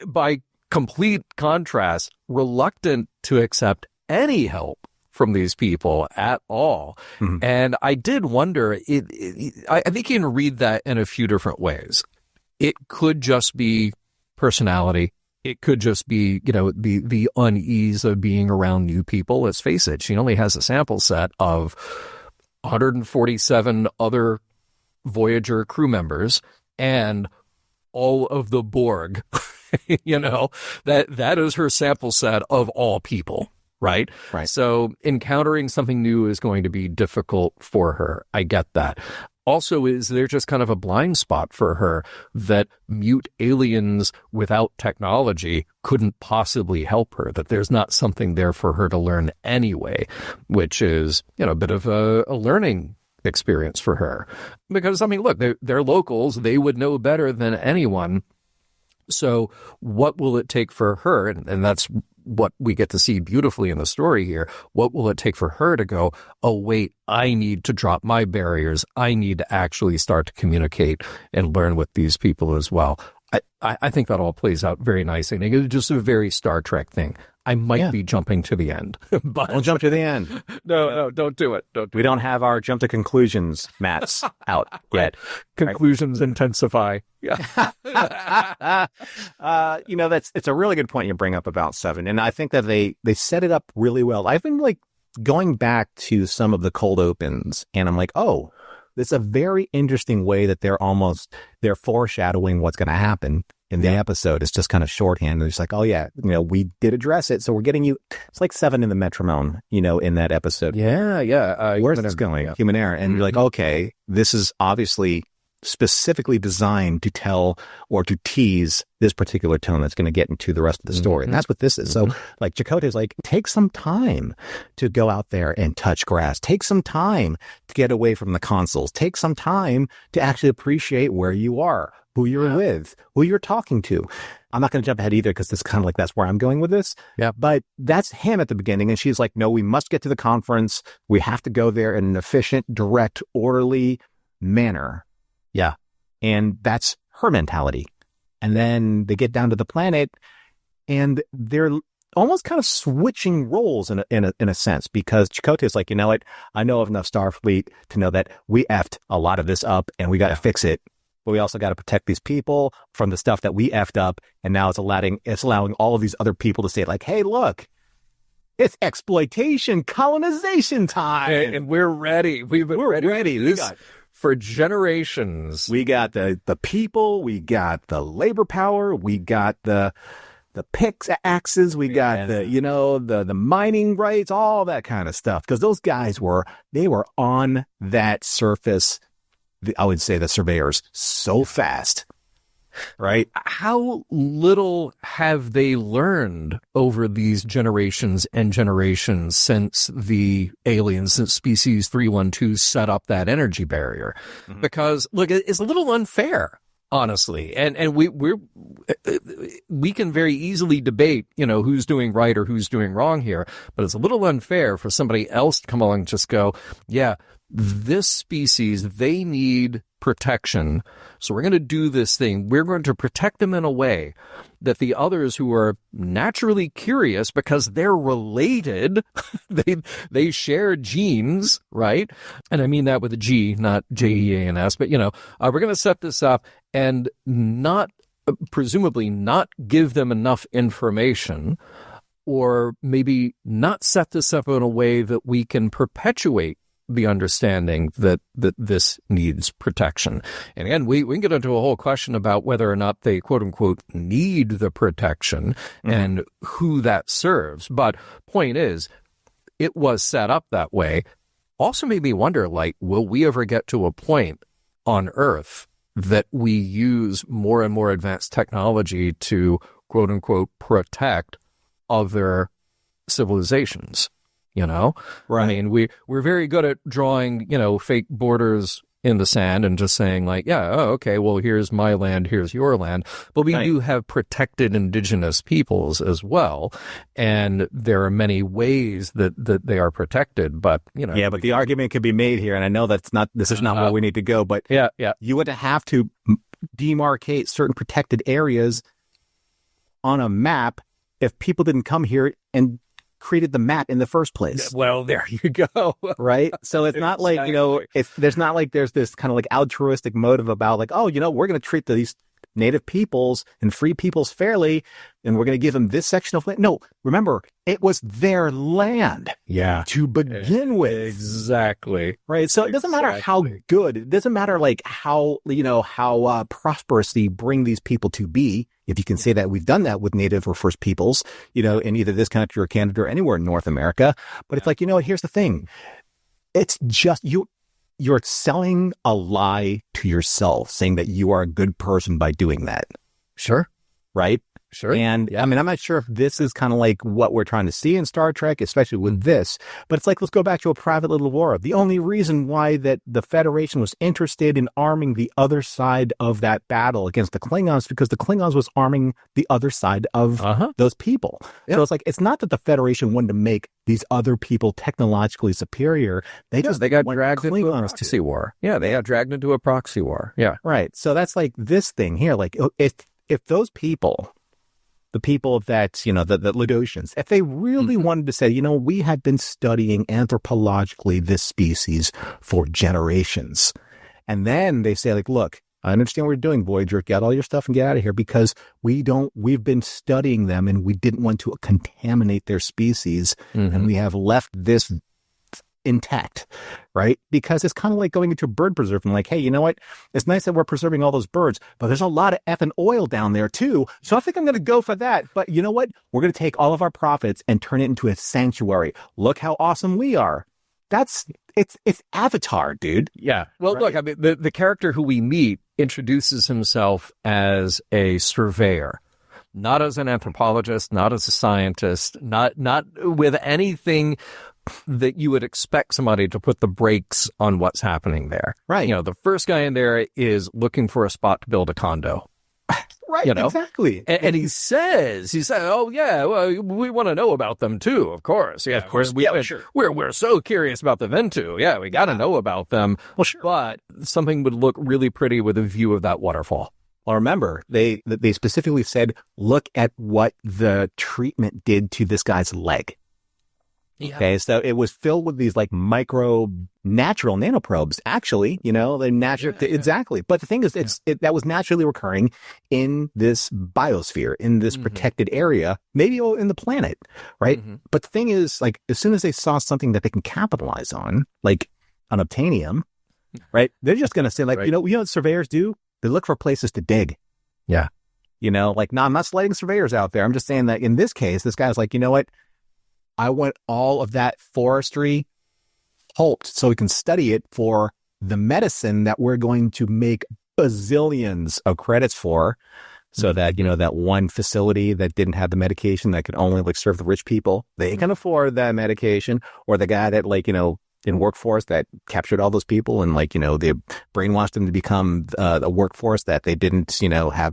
by complete contrast, reluctant to accept any help from these people at all. Mhm. And I did wonder, I think you can read that in a few different ways. It could just be personality. It could just be, the unease of being around new people. Let's face it, she only has a sample set of 147 other Voyager crew members and all of the Borg. That is her sample set of all people. Right? Right. So encountering something new is going to be difficult for her. I get that. Also, is there just kind of a blind spot for her that mute aliens without technology couldn't possibly help her, that there's not something there for her to learn anyway, which is, a bit of a learning experience for her. Because, look, they're locals. They would know better than anyone. So what will it take for her? And that's what we get to see beautifully in the story here. What will it take for her to go, oh, wait, I need to drop my barriers. I need to actually start to communicate and learn with these people as well. I think that all plays out very nicely. And it's just a very Star Trek thing. I might be jumping to the end. But Don't jump to the end. No, don't do it. We don't have our jump to conclusions mats out yet. Conclusions intensify. Yeah. It's a really good point you bring up about Seven. And I think that they set it up really well. I've been going back to some of the cold opens and I'm like, oh, this is a very interesting way that they're foreshadowing what's going to happen in the episode. It's just kind of shorthand. It's like, oh yeah, we did address it. So we're getting you, it's like Seven in the metronome, in that episode. Yeah. Where's this going? Yeah. Human error. And you're like, okay, this is obviously specifically designed to tell or to tease this particular tone that's going to get into the rest of the story. And that's what this is. So Chakotay's like, take some time to go out there and touch grass. Take some time to get away from the consoles. Take some time to actually appreciate where you are, who you're with, who you're talking to. I'm not going to jump ahead either because it's kind of like that's where I'm going with this. Yeah. But that's him at the beginning. And she's like, no, we must get to the conference. We have to go there in an efficient, direct, orderly manner. Yeah. And that's her mentality. And then they get down to the planet and they're almost kind of switching roles in a sense, because Chakotay is like, you know what? I know of enough Starfleet to know that we effed a lot of this up and we got to fix it. But we also got to protect these people from the stuff that we effed up. And now it's allowing all of these other people to say like, hey, look, it's exploitation, colonization time. And we're ready. We're ready. For generations. We got the people, we got the labor power, we got the pickaxes, we got the mining rights, all that kind of stuff. Because those guys were on that surface, I would say the surveyors, so fast. Right? How little have they learned over these generations and generations since the aliens, since Species 312 set up that energy barrier? Mm-hmm. Because, look, it's a little unfair, honestly. And we can very easily debate, who's doing right or who's doing wrong here. But it's a little unfair for somebody else to come along and just go, yeah, this species, they need protection. So we're going to do this thing. We're going to protect them in a way that the others who are naturally curious because they're related, they share genes, right? And I mean that with a G, not Jeans, but we're going to set this up and presumably not give them enough information, or maybe not set this up in a way that we can perpetuate the understanding that this needs protection. And again, we can get into a whole question about whether or not they, quote unquote, need the protection and who that serves. But point is, it was set up that way. Also made me wonder, will we ever get to a point on Earth that we use more and more advanced technology to, quote unquote, protect other civilizations? Right. I mean, we're very good at drawing, fake borders in the sand and just saying okay, well, here's my land, here's your land. But we do have protected indigenous peoples as well. And there are many ways that they are protected, but, Yeah, but the argument could be made here. And I know this is not where we need to go, but you would have to demarcate certain protected areas on a map if people didn't come here and created the map in the first place. Well, there you go. Right? So it's not like, there's not like there's this kind of like altruistic motive about like, oh, we're going to treat these native peoples and free peoples fairly, and we're going to give them this section of land. No, remember, it was their land to begin with. Exactly. Right. So it doesn't matter how good, it doesn't matter like how, how prosperous you bring these people to be. If you can say that we've done that with native or first peoples, in either this country or Canada or anywhere in North America. But it's like, here's the thing. It's just you're selling a lie to yourself, saying that you are a good person by doing that. Sure. Right? Sure. And I mean, I'm not sure if this is kind of like what we're trying to see in Star Trek, especially with this, but it's like, let's go back to A Private Little War. The only reason why that the Federation was interested in arming the other side of that battle against the Klingons, because the Klingons was arming the other side of those people. Yep. So it's like, it's not that the Federation wanted to make these other people technologically superior. They got dragged into a proxy war. Yeah, they got dragged into a proxy war. Yeah. Right. So that's like this thing here. Like if those people, the people that, the Ludosians, if they really wanted to say, we have been studying anthropologically this species for generations. And then they say like, look, I understand what you're doing, Voyager. Get all your stuff and get out of here, because we've been studying them and we didn't want to contaminate their species. And we have left this intact, right? Because it's kind of like going into a bird preserve and like, hey, you know what? It's nice that we're preserving all those birds, but there's a lot of effing oil down there too. So I think I'm going to go for that. But you know what? We're going to take all of our profits and turn it into a sanctuary. Look how awesome we are. It's Avatar, dude. Yeah. Well, look, I mean, the character who we meet introduces himself as a surveyor. Not as an anthropologist, not as a scientist, not with anything that you would expect somebody to put the brakes on what's happening there. Right. The first guy in there is looking for a spot to build a condo. Right, exactly. And he says, oh, yeah, well, we want to know about them, too, of course. Yeah, of course. Sure. We're so curious about the Ventu. Yeah, we got to know about them. Well, sure. But something would look really pretty with a view of that waterfall. Well, remember, they specifically said, look at what the treatment did to this guy's leg. Yeah. Okay, so it was filled with these like natural nanoprobes, actually, they're natural. Yeah. Exactly. But the thing is, that was naturally occurring in this biosphere, in this protected area, maybe in the planet, right? But the thing is, like, as soon as they saw something that they can capitalize on, like unobtainium, right? They're just going to say, like, you know what surveyors do? They look for places to dig. Yeah. Like, no, I'm not slighting surveyors out there. I'm just saying that in this case, this guy's like, you know what? I want all of that forestry pulped so we can study it for the medicine that we're going to make bazillions of credits for. So that, that one facility that didn't have the medication that could only like serve the rich people, they can afford that medication. Or the guy that like, in workforce that captured all those people and like, they brainwashed them to become a workforce that they didn't,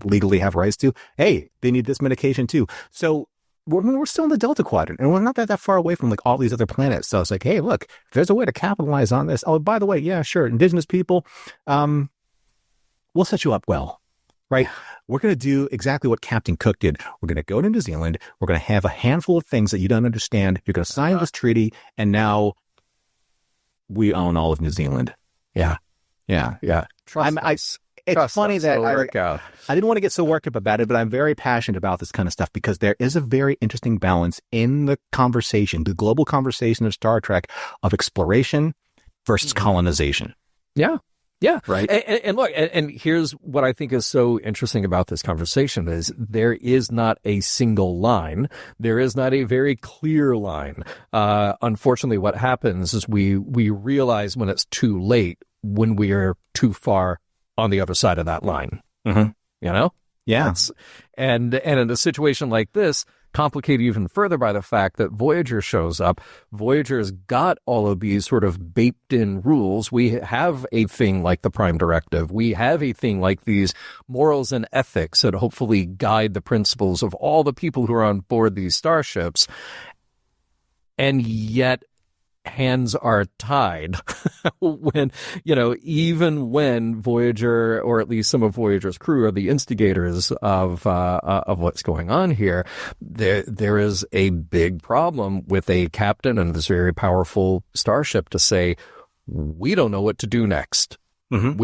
legally have rights to. Hey, they need this medication too. So we're still in the Delta Quadrant, and we're not that far away from like all these other planets. So it's like, hey, look, if there's a way to capitalize on this. Oh, by the way, yeah, sure, indigenous people, we'll set you up well, right? We're going to do exactly what Captain Cook did. We're going to go to New Zealand. We're going to have a handful of things that you don't understand. You're going to sign this treaty, and now we own all of New Zealand. Yeah. Trust us. It's funny that I didn't want to get so worked up about it, but I'm very passionate about this kind of stuff because there is a very interesting balance in the conversation, the global conversation of Star Trek, of exploration versus colonization. Yeah. Yeah. Right. And look, and here's what I think is so interesting about this conversation is there is not a single line. There is not a very clear line. Unfortunately, what happens is we realize when it's too late, when we are too far on the other side of that line. Yeah. And in a situation like this, complicated even further by the fact that Voyager shows up. Voyager's got all of these sort of baked-in rules. We have a thing like the Prime Directive. We have a thing like these morals and ethics that hopefully guide the principles of all the people who are on board these starships. And yet hands are tied when, even when Voyager, or at least some of Voyager's crew, are the instigators of what's going on here. There is a big problem with a captain and this very powerful starship to say, we don't know what to do next. Mm-hmm.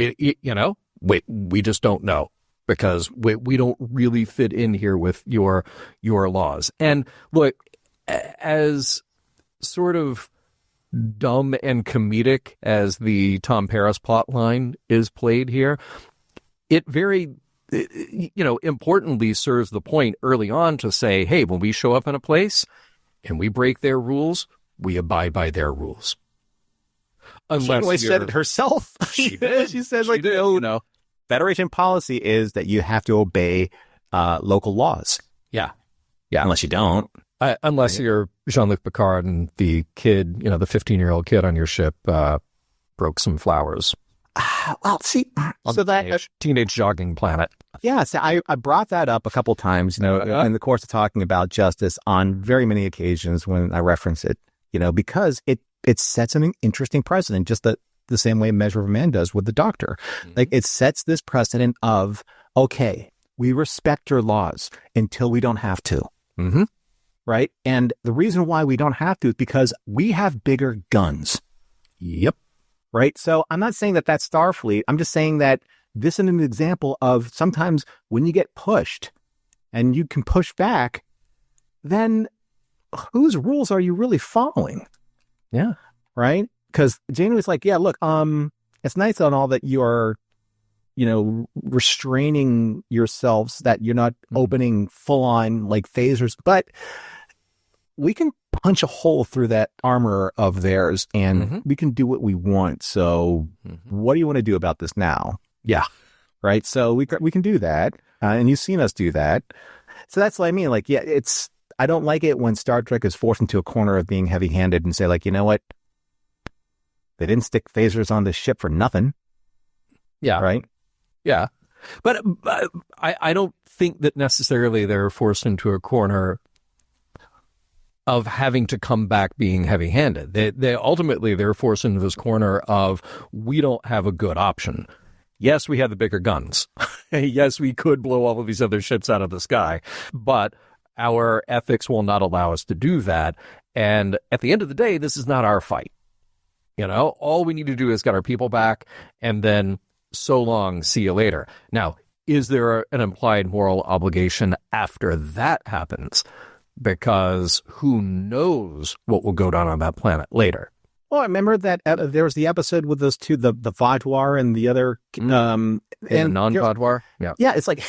We just don't know, because we don't really fit in here with your laws. And look, as sort of dumb and comedic as the Tom Paris plotline is played here, it very, importantly serves the point early on to say, hey, when we show up in a place and we break their rules, we abide by their rules. Unless she said it herself. She did. She said, she did. Federation policy is that you have to obey local laws. Yeah. Unless you don't. Unless you're Jean-Luc Picard and the kid, the 15-year-old kid on your ship broke some flowers. Well, see, so that teenage jogging planet. Yeah, so I brought that up a couple times, in the course of talking about justice on very many occasions when I reference it, because it sets an interesting precedent, just the same way Measure of a Man does with the Doctor. Mm-hmm. Like, it sets this precedent of, okay, we respect your laws until we don't have to. Mm-hmm. Right? And the reason why we don't have to is because we have bigger guns. Yep. Right? So I'm not saying that that's Starfleet. I'm just saying that this is an example of sometimes when you get pushed and you can push back, then whose rules are you really following? Yeah. Right? Because Janeway's like, yeah, look, it's nice on all that you're, restraining yourselves, that you're not opening full on like phasers, but we can punch a hole through that armor of theirs and we can do what we want. So what do you want to do about this now? Yeah. Right. So we can do that. And you've seen us do that. So that's what I mean. Like, yeah, I don't like it when Star Trek is forced into a corner of being heavy handed and say, like, you know what? They didn't stick phasers on this ship for nothing. Yeah. Right. Yeah. But I don't think that necessarily they're forced into a corner of having to come back being heavy-handed. They ultimately, they're forced into this corner of, we don't have a good option. Yes, we have the bigger guns. Yes, we could blow all of these other ships out of the sky, but our ethics will not allow us to do that. And at the end of the day, this is not our fight. All we need to do is get our people back, and then so long, see you later. Now, is there an implied moral obligation after that happens? Because who knows what will go down on that planet later. Well, I remember that there was the episode with those two, the Vaudouar and the other, and non-Vaudouar. Yeah. Yeah. It's like,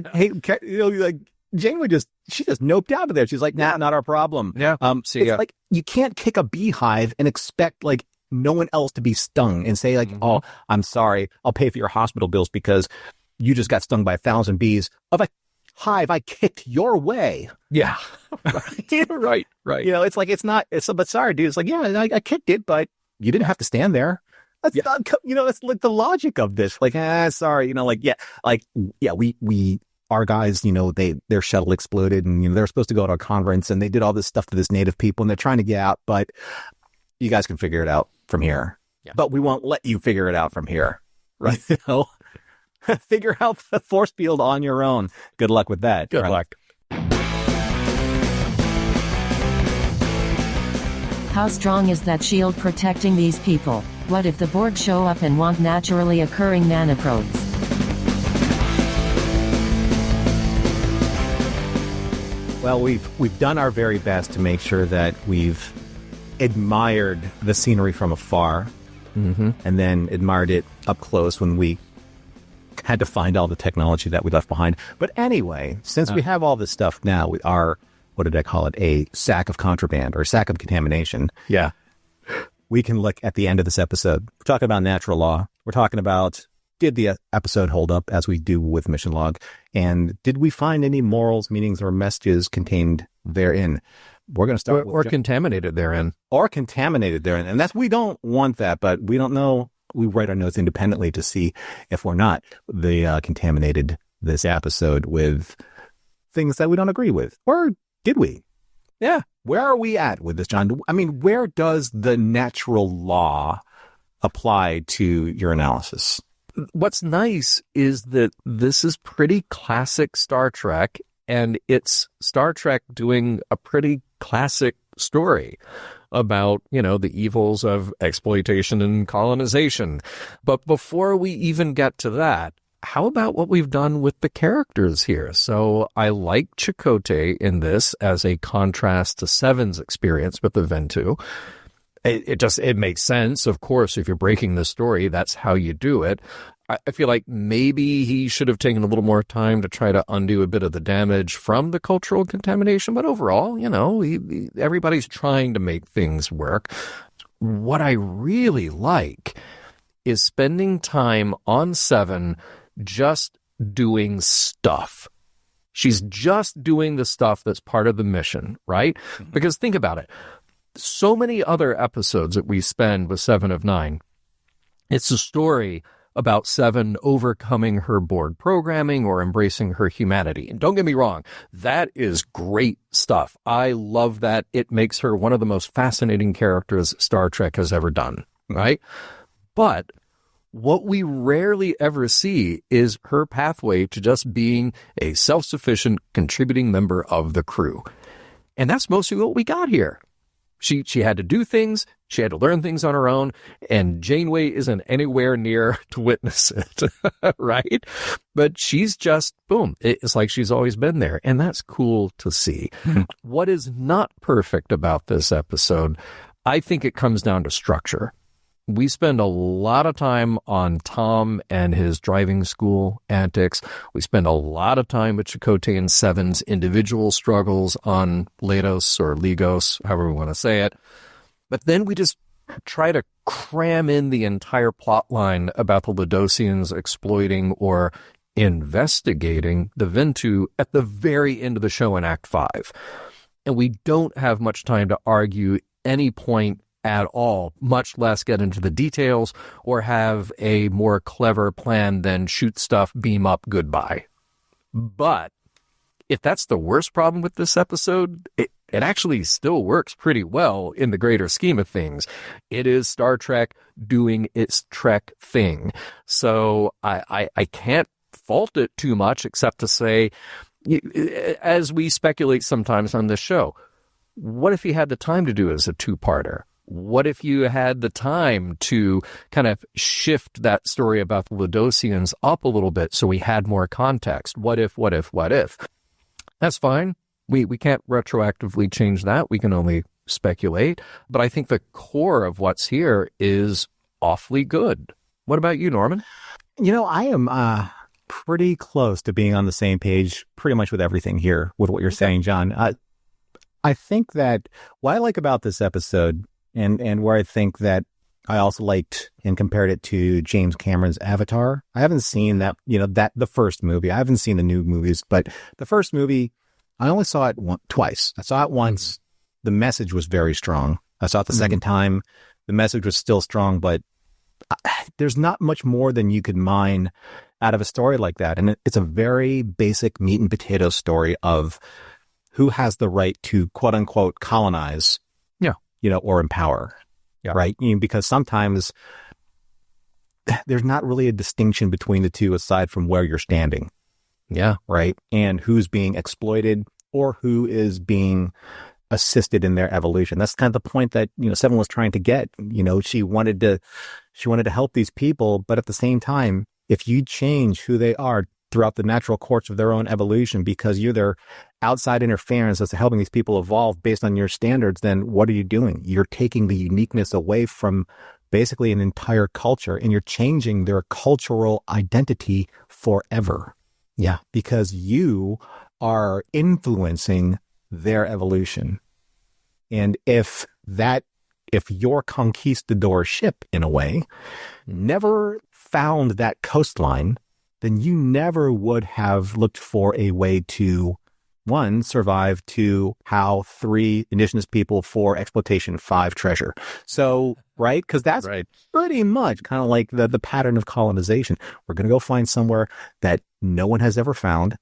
hey, like Janeway she just noped out of there. She's like, nah, not our problem. Yeah. Like, you can't kick a beehive and expect like no one else to be stung and say like, oh, I'm sorry, I'll pay for your hospital bills because you just got stung by 1,000 bees of a hive I kicked your way. Yeah. Right. But sorry, dude. It's like, yeah, I kicked it, but you didn't have to stand there. That's not, that's like the logic of this. Like, sorry, we, our guys, their shuttle exploded and, they're supposed to go to a conference and they did all this stuff to this native people and they're trying to get out, but you guys can figure it out from here. Yeah. But we won't let you figure it out from here. Right. Figure out the force field on your own. Good luck with that. Good luck. How strong is that shield protecting these people? What if the Borg show up and want naturally occurring nanoprobes? Well, we've done our very best to make sure that we've admired the scenery from afar and then admired it up close when we had to find all the technology that we left behind. But anyway, since we have all this stuff now, we are, what did I call it? A sack of contraband or a sack of contamination. Yeah. We can look at the end of this episode. We're talking about natural law. We're talking about, did the episode hold up as we do with Mission Log? And did we find any morals, meanings, or messages contained therein? We're going to start or contaminated therein. Or contaminated therein. And we don't want that, but we don't know. We write our notes independently to see if we're not contaminated this episode with things that we don't agree with. Or did we? Yeah. Where are we at with this, John? I mean, where does the natural law apply to your analysis? What's nice is that this is pretty classic Star Trek, and it's Star Trek doing a pretty classic story about, the evils of exploitation and colonization. But before we even get to that, how about what we've done with the characters here? So I like Chakotay in this as a contrast to Seven's experience with the Ventu. It makes sense. Of course, if you're breaking the story, that's how you do it. I feel like maybe he should have taken a little more time to try to undo a bit of the damage from the cultural contamination. But overall, everybody's trying to make things work. What I really like is spending time on Seven just doing stuff. She's just doing the stuff that's part of the mission, right? Mm-hmm. Because think about it. So many other episodes that we spend with Seven of Nine, it's a story about Seven overcoming her board programming or embracing her humanity. And don't get me wrong, that is great stuff. I love that. It makes her one of the most fascinating characters Star Trek has ever done, right? But what we rarely ever see is her pathway to just being a self-sufficient contributing member of the crew. And that's mostly what we got here. She had to do things, she had to learn things on her own, and Janeway isn't anywhere near to witness it, right? But she's just, boom, it's like she's always been there, and that's cool to see. What is not perfect about this episode, I think it comes down to structure. We spend a lot of time on Tom and his driving school antics. We spend a lot of time with Chakotay and Seven's individual struggles on Lados or Ligos, however we want to say it. But then we just try to cram in the entire plot line about the Ladosians exploiting or investigating the Ventu at the very end of the show in Act 5. And we don't have much time to argue any point at all, much less get into the details or have a more clever plan than shoot stuff, beam up, goodbye. But if that's the worst problem with this episode, it actually still works pretty well in the greater scheme of things. It is Star Trek doing its Trek thing. So I can't fault it too much except to say, as we speculate sometimes on this show, what if you had the time to do it as a two-parter? What if you had the time to kind of shift that story about the Ladosians up a little bit so we had more context? What if? That's fine. We can't retroactively change that. We can only speculate. But I think the core of what's here is awfully good. What about you, Norman? I am pretty close to being on the same page pretty much with everything here with what you're saying, John. I think that what I like about this episode and where I think that I also liked and compared it to James Cameron's Avatar. I haven't seen that, the first movie. I haven't seen the new movies, but the first movie, I only saw it twice. I saw it once. The message was very strong. I saw it the second time. The message was still strong, but there's not much more than you could mine out of a story like that. And it's a very basic meat and potatoes story of who has the right to quote unquote colonize. Or empower, right? Because sometimes there's not really a distinction between the two aside from where you're standing. Yeah. Right. And who's being exploited or who is being assisted in their evolution. That's kind of the point that, Seven was trying to get. She wanted to help these people, but at the same time, if you change who they are throughout the natural course of their own evolution because you're their outside interference as to helping these people evolve based on your standards, then what are you doing? You're taking the uniqueness away from basically an entire culture and you're changing their cultural identity forever. Yeah. Because you are influencing their evolution. And if your conquistador ship, in a way, never found that coastline, then you never would have looked for a way to, 1, survive, 2, how 3, indigenous people, 4, exploitation, 5, treasure. So, right? Because that's right. Pretty much kind of like the pattern of colonization. We're going to go find somewhere that no one has ever found,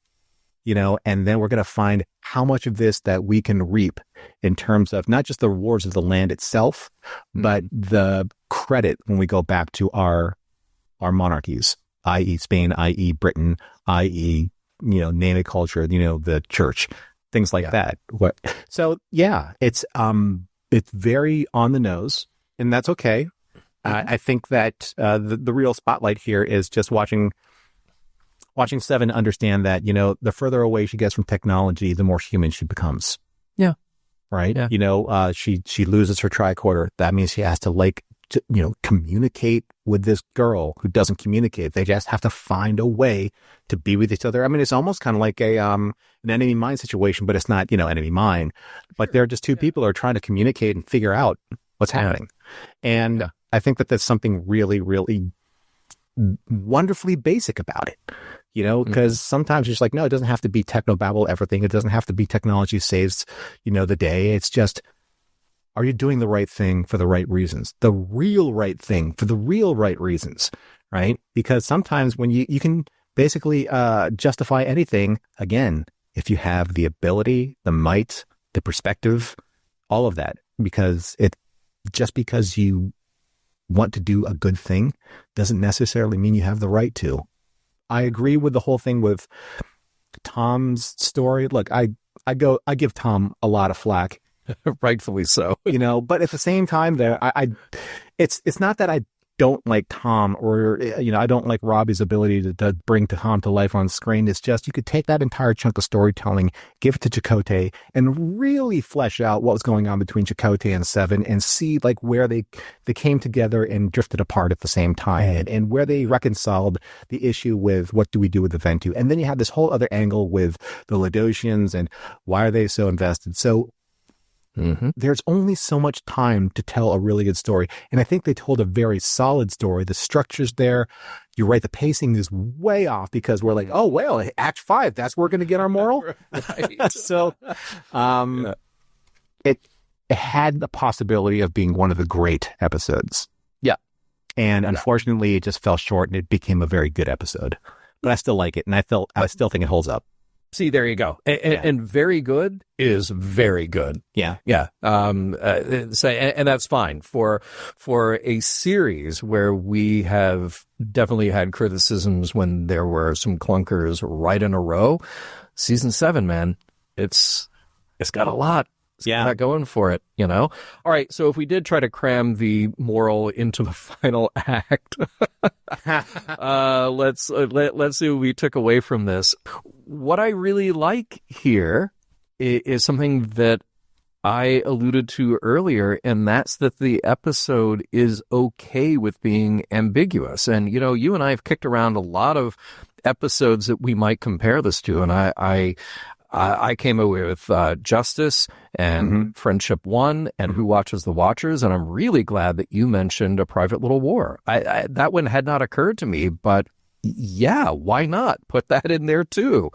and then we're going to find how much of this that we can reap in terms of not just the rewards of the land itself, but the credit when we go back to our monarchies, i.e. Spain, i.e. Britain, i.e., name it culture, the church, things like that. So yeah, it's very on the nose, and that's okay. I think that the real spotlight here is just watching Seven understand that, the further away she gets from technology, the more human she becomes. Yeah. Right. Yeah. She loses her tricorder. That means she has to communicate with this girl who doesn't communicate. They just have to find a way to be with each other. I mean, it's almost kind of like an enemy mine situation, but it's not, enemy mine. But they're just two people who are trying to communicate and figure out what's happening. And I think that there's something really, really wonderfully basic about it, because sometimes you're just like, no, it doesn't have to be technobabble everything. It doesn't have to be technology saves, the day. It's just, are you doing the right thing for the right reasons? The real right thing for the real right reasons, right? Because sometimes when you can basically justify anything, again, if you have the ability, the might, the perspective, all of that, because just because you want to do a good thing doesn't necessarily mean you have the right to. I agree with the whole thing with Tom's story. Look, I give Tom a lot of flack. Rightfully so. But at the same time there, it's not that I don't like Tom or, I don't like Robbie's ability to bring Tom to life on screen. It's just, you could take that entire chunk of storytelling, give it to Chakotay, and really flesh out what was going on between Chakotay and Seven and see where they came together and drifted apart at the same time and where they reconciled the issue with what do we do with the Ventu. And then you have this whole other angle with the Ladosians and why are they so invested? So there's only so much time to tell a really good story. And I think they told a very solid story. The structure's there. You're right. The pacing is way off because we're like, oh, well, Act 5, that's where we're going to get our moral. So it had the possibility of being one of the great episodes. Yeah. And unfortunately, it just fell short and it became a very good episode. But I still like it. And I still think it holds up. See, there you go. And very good is very good. Yeah. Yeah. And that's fine for a series where we have definitely had criticisms when there were some clunkers right in a row. Season 7, man, it's got a lot. It's got going for it, All right. So if we did try to cram the moral into the final act, let's see what we took away from this. What I really like here is something that I alluded to earlier, and that's that the episode is okay with being ambiguous. And, you and I have kicked around a lot of episodes that we might compare this to, and I came away with Justice and Friendship 1 and Who Watches the Watchers, and I'm really glad that you mentioned A Private Little War. That one had not occurred to me, but yeah, why not put that in there too?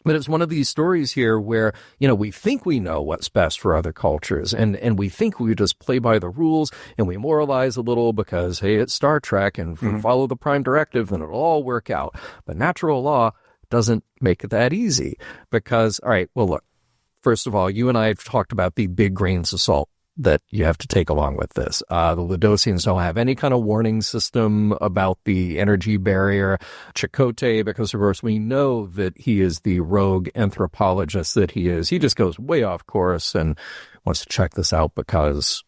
But it's one of these stories here where, we think we know what's best for other cultures, and we think we just play by the rules, and we moralize a little because, hey, it's Star Trek, and if we follow the Prime Directive, then it'll all work out. But natural law doesn't make it that easy because, all right, well, look, first of all, you and I have talked about the big grains of salt that you have to take along with this. The Ladosians don't have any kind of warning system about the energy barrier. Chakotay, because of course we know that he is the rogue anthropologist that he is. He just goes way off course and wants to check this out because,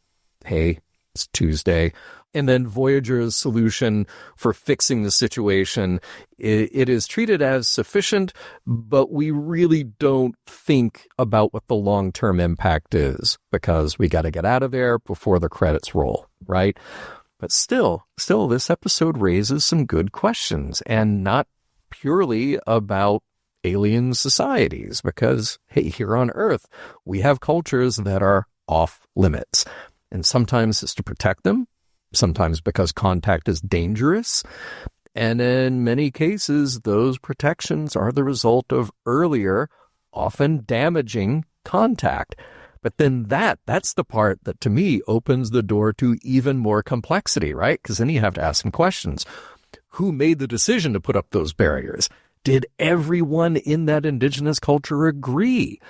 hey, it's Tuesday. And then Voyager's solution for fixing the situation, it is treated as sufficient, but we really don't think about what the long-term impact is because we got to get out of there before the credits roll, right? But still, this episode raises some good questions and not purely about alien societies because, hey, here on Earth, we have cultures that are off limits. And sometimes it's to protect them. Sometimes because contact is dangerous. And in many cases, those protections are the result of earlier, often damaging contact. But then that's the part that to me opens the door to even more complexity, right? Because then you have to ask some questions. Who made the decision to put up those barriers? Did everyone in that indigenous culture agree?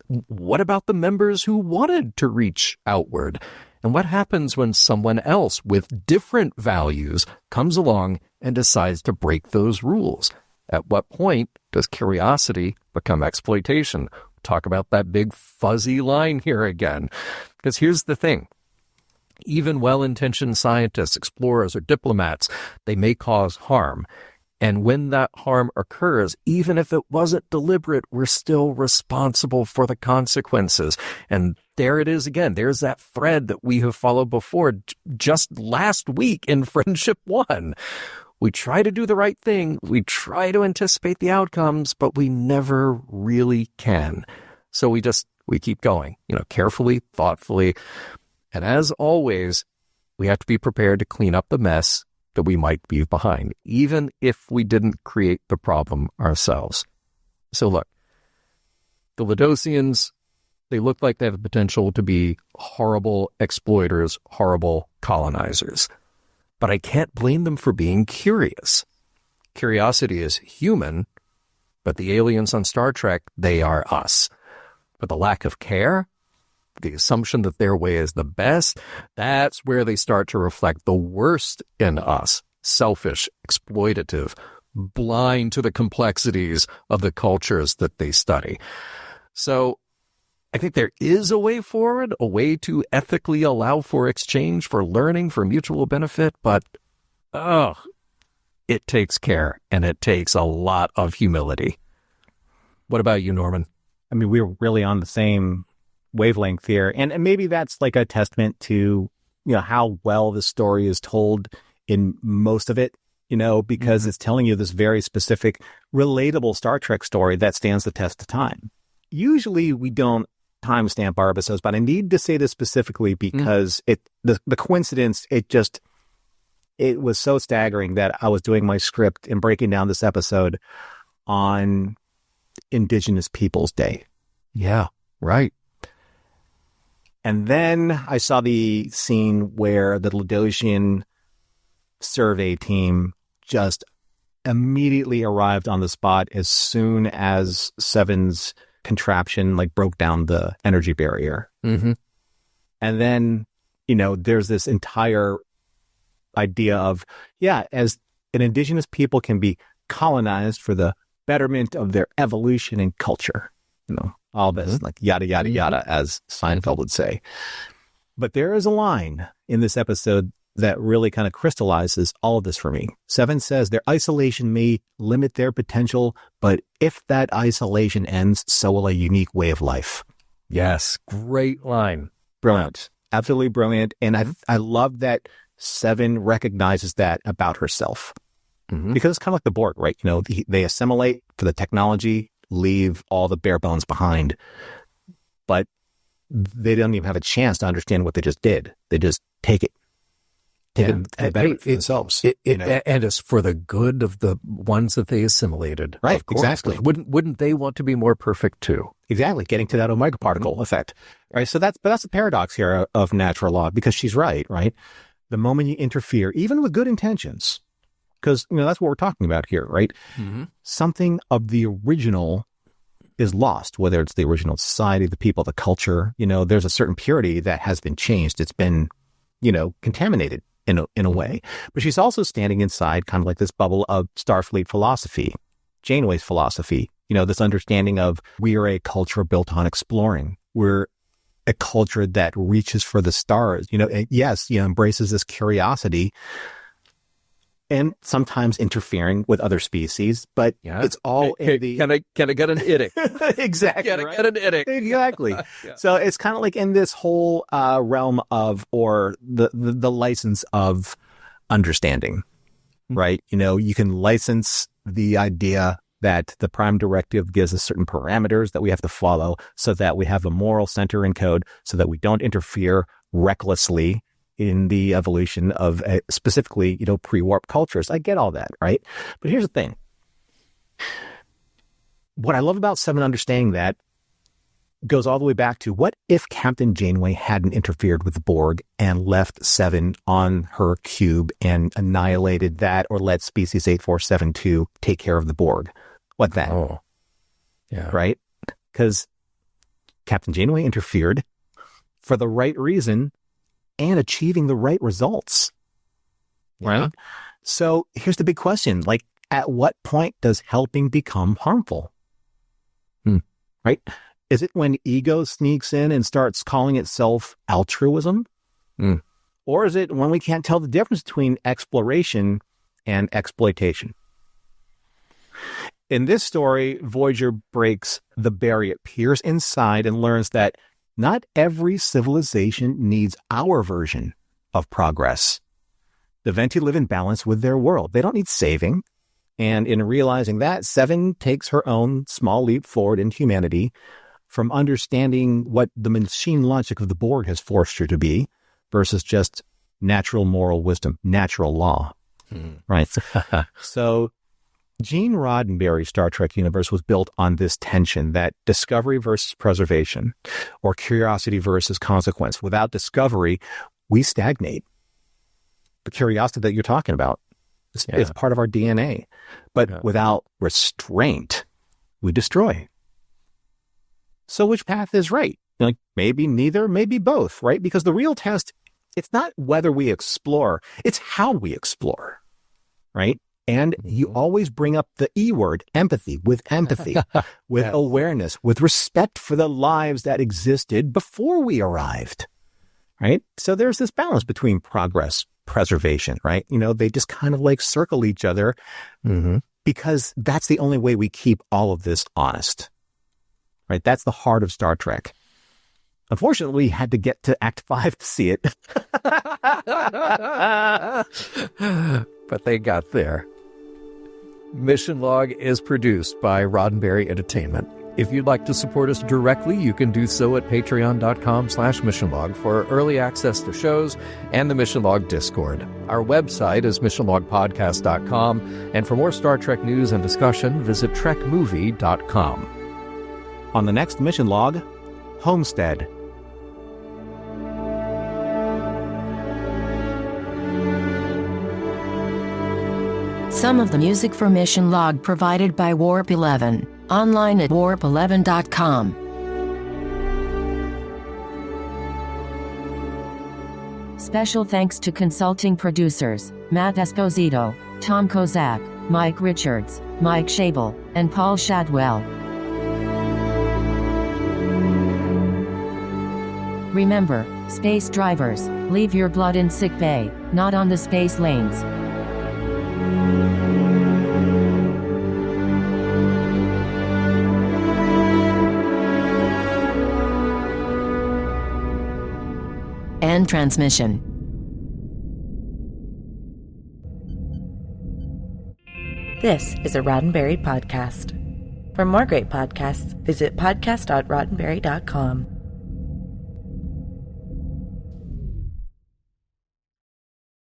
What about the members who wanted to reach outward? And what happens when someone else with different values comes along and decides to break those rules? At what point does curiosity become exploitation? Talk about that big fuzzy line here again. Because here's the thing. Even well-intentioned scientists, explorers, or diplomats, they may cause harm. And when that harm occurs, even if it wasn't deliberate, we're still responsible for the consequences. And there it is again. There's that thread that we have followed before just last week in Friendship 1. We try to do the right thing. We try to anticipate the outcomes, but we never really can. So we keep going, carefully, thoughtfully. And as always, we have to be prepared to clean up the mess that we might leave behind, even if we didn't create the problem ourselves. So look, the Ladosians, they look like they have the potential to be horrible exploiters, horrible colonizers. But I can't blame them for being curious. Curiosity is human, but the aliens on Star Trek, they are us. But the lack of care, the assumption that their way is the best, that's where they start to reflect the worst in us. Selfish, exploitative, blind to the complexities of the cultures that they study. So I think there is a way forward, a way to ethically allow for exchange, for learning, for mutual benefit, but it takes care and it takes a lot of humility. What about you, Norman? I mean, we're really on the same wavelength here. And maybe that's like a testament to, how well the story is told in most of it, because it's telling you this very specific, relatable Star Trek story that stands the test of time. Usually we don't timestamp our episodes, but I need to say this specifically because the coincidence, it was so staggering that I was doing my script and breaking down this episode on Indigenous Peoples Day. Yeah, right. And then I saw the scene where the Ladosian survey team just immediately arrived on the spot as soon as Seven's contraption broke down the energy barrier. Mm-hmm. And then, there's this entire idea of, as an indigenous people can be colonized for the betterment of their evolution and culture. All this, yada, yada, yada, as Seinfeld would say. But there is a line in this episode that really kind of crystallizes all of this for me. Seven says their isolation may limit their potential, but if that isolation ends, so will a unique way of life. Yes, great line. Brilliant. Absolutely brilliant. And I love that Seven recognizes that about herself. Mm-hmm. Because it's kind of like the Borg, right? They assimilate for the technology, leave all the bare bones behind, but they don't even have a chance to understand what they just did. They just take it. And better for themselves. And it's for the good of the ones that they assimilated. Right, exactly. Wouldn't they want to be more perfect too? Exactly, getting to that omega particle effect. Right, so that's the paradox here of natural law, because she's right? The moment you interfere, even with good intentions, because that's what we're talking about here, right? Mm-hmm. Something of the original is lost, whether it's the original society, the people, the culture. There's a certain purity that has been changed. It's been, contaminated in a way. But she's also standing inside kind of like this bubble of Starfleet philosophy, Janeway's philosophy. This understanding of we are a culture built on exploring. We're a culture that reaches for the stars. Embraces this curiosity. And sometimes interfering with other species, but it's all in the... Can I get an idic? Exactly. Can I get an idic? Exactly. Yeah. So it's kind of like in this whole realm of, or the license of understanding, right? You can license the idea that the Prime Directive gives us certain parameters that we have to follow so that we have a moral center and code so that we don't interfere recklessly in the evolution of specifically, pre-warp cultures. I get all that, right? But here's the thing. What I love about Seven understanding that goes all the way back to, what if Captain Janeway hadn't interfered with the Borg and left Seven on her cube and annihilated that, or let species 8472 take care of the Borg? What then? Oh, yeah. Right? Because Captain Janeway interfered for the right reason and achieving the right results. Right? Yeah. So here's the big question. Like, at what point does helping become harmful? Right? Is it when ego sneaks in and starts calling itself altruism? Or is it when we can't tell the difference between exploration and exploitation? In this story, Voyager breaks the barrier. It peers inside and learns that not every civilization needs our version of progress. The Venti live in balance with their world. They don't need saving. And in realizing that, Seven takes her own small leap forward in humanity from understanding what the machine logic of the Borg has forced her to be versus just natural moral wisdom, natural law. Right? So Gene Roddenberry's Star Trek universe was built on this tension that discovery versus preservation, or curiosity versus consequence. Without discovery, we stagnate. The curiosity that you're talking about is part of our DNA. But without restraint, we destroy. So which path is right? Like, maybe neither, maybe both, right? Because the real test, it's not whether we explore, it's how we explore, right? And you always bring up the E word, empathy, with awareness, with respect for the lives that existed before we arrived, right? So there's this balance between progress, preservation, right? You know, they just kind of like circle each other because that's the only way we keep all of this honest, right? That's the heart of Star Trek. Unfortunately, we had to get to Act 5 to see it. But they got there. Mission Log is produced by Roddenberry Entertainment. If you'd like to support us directly, you can do so at patreon.com/missionlog for early access to shows and the Mission Log Discord. Our website is missionlogpodcast.com, and for more Star Trek news and discussion, visit trekmovie.com. On the next Mission Log, Homestead. Some of the music for Mission Log provided by Warp 11, online at warp11.com. Special thanks to consulting producers, Matt Esposito, Tom Kozak, Mike Richards, Mike Schabel, and Paul Shadwell. Remember, space drivers, leave your blood in sickbay, not on the space lanes. End transmission. This is a Roddenberry podcast. For more great podcasts, visit podcast.roddenberry.com.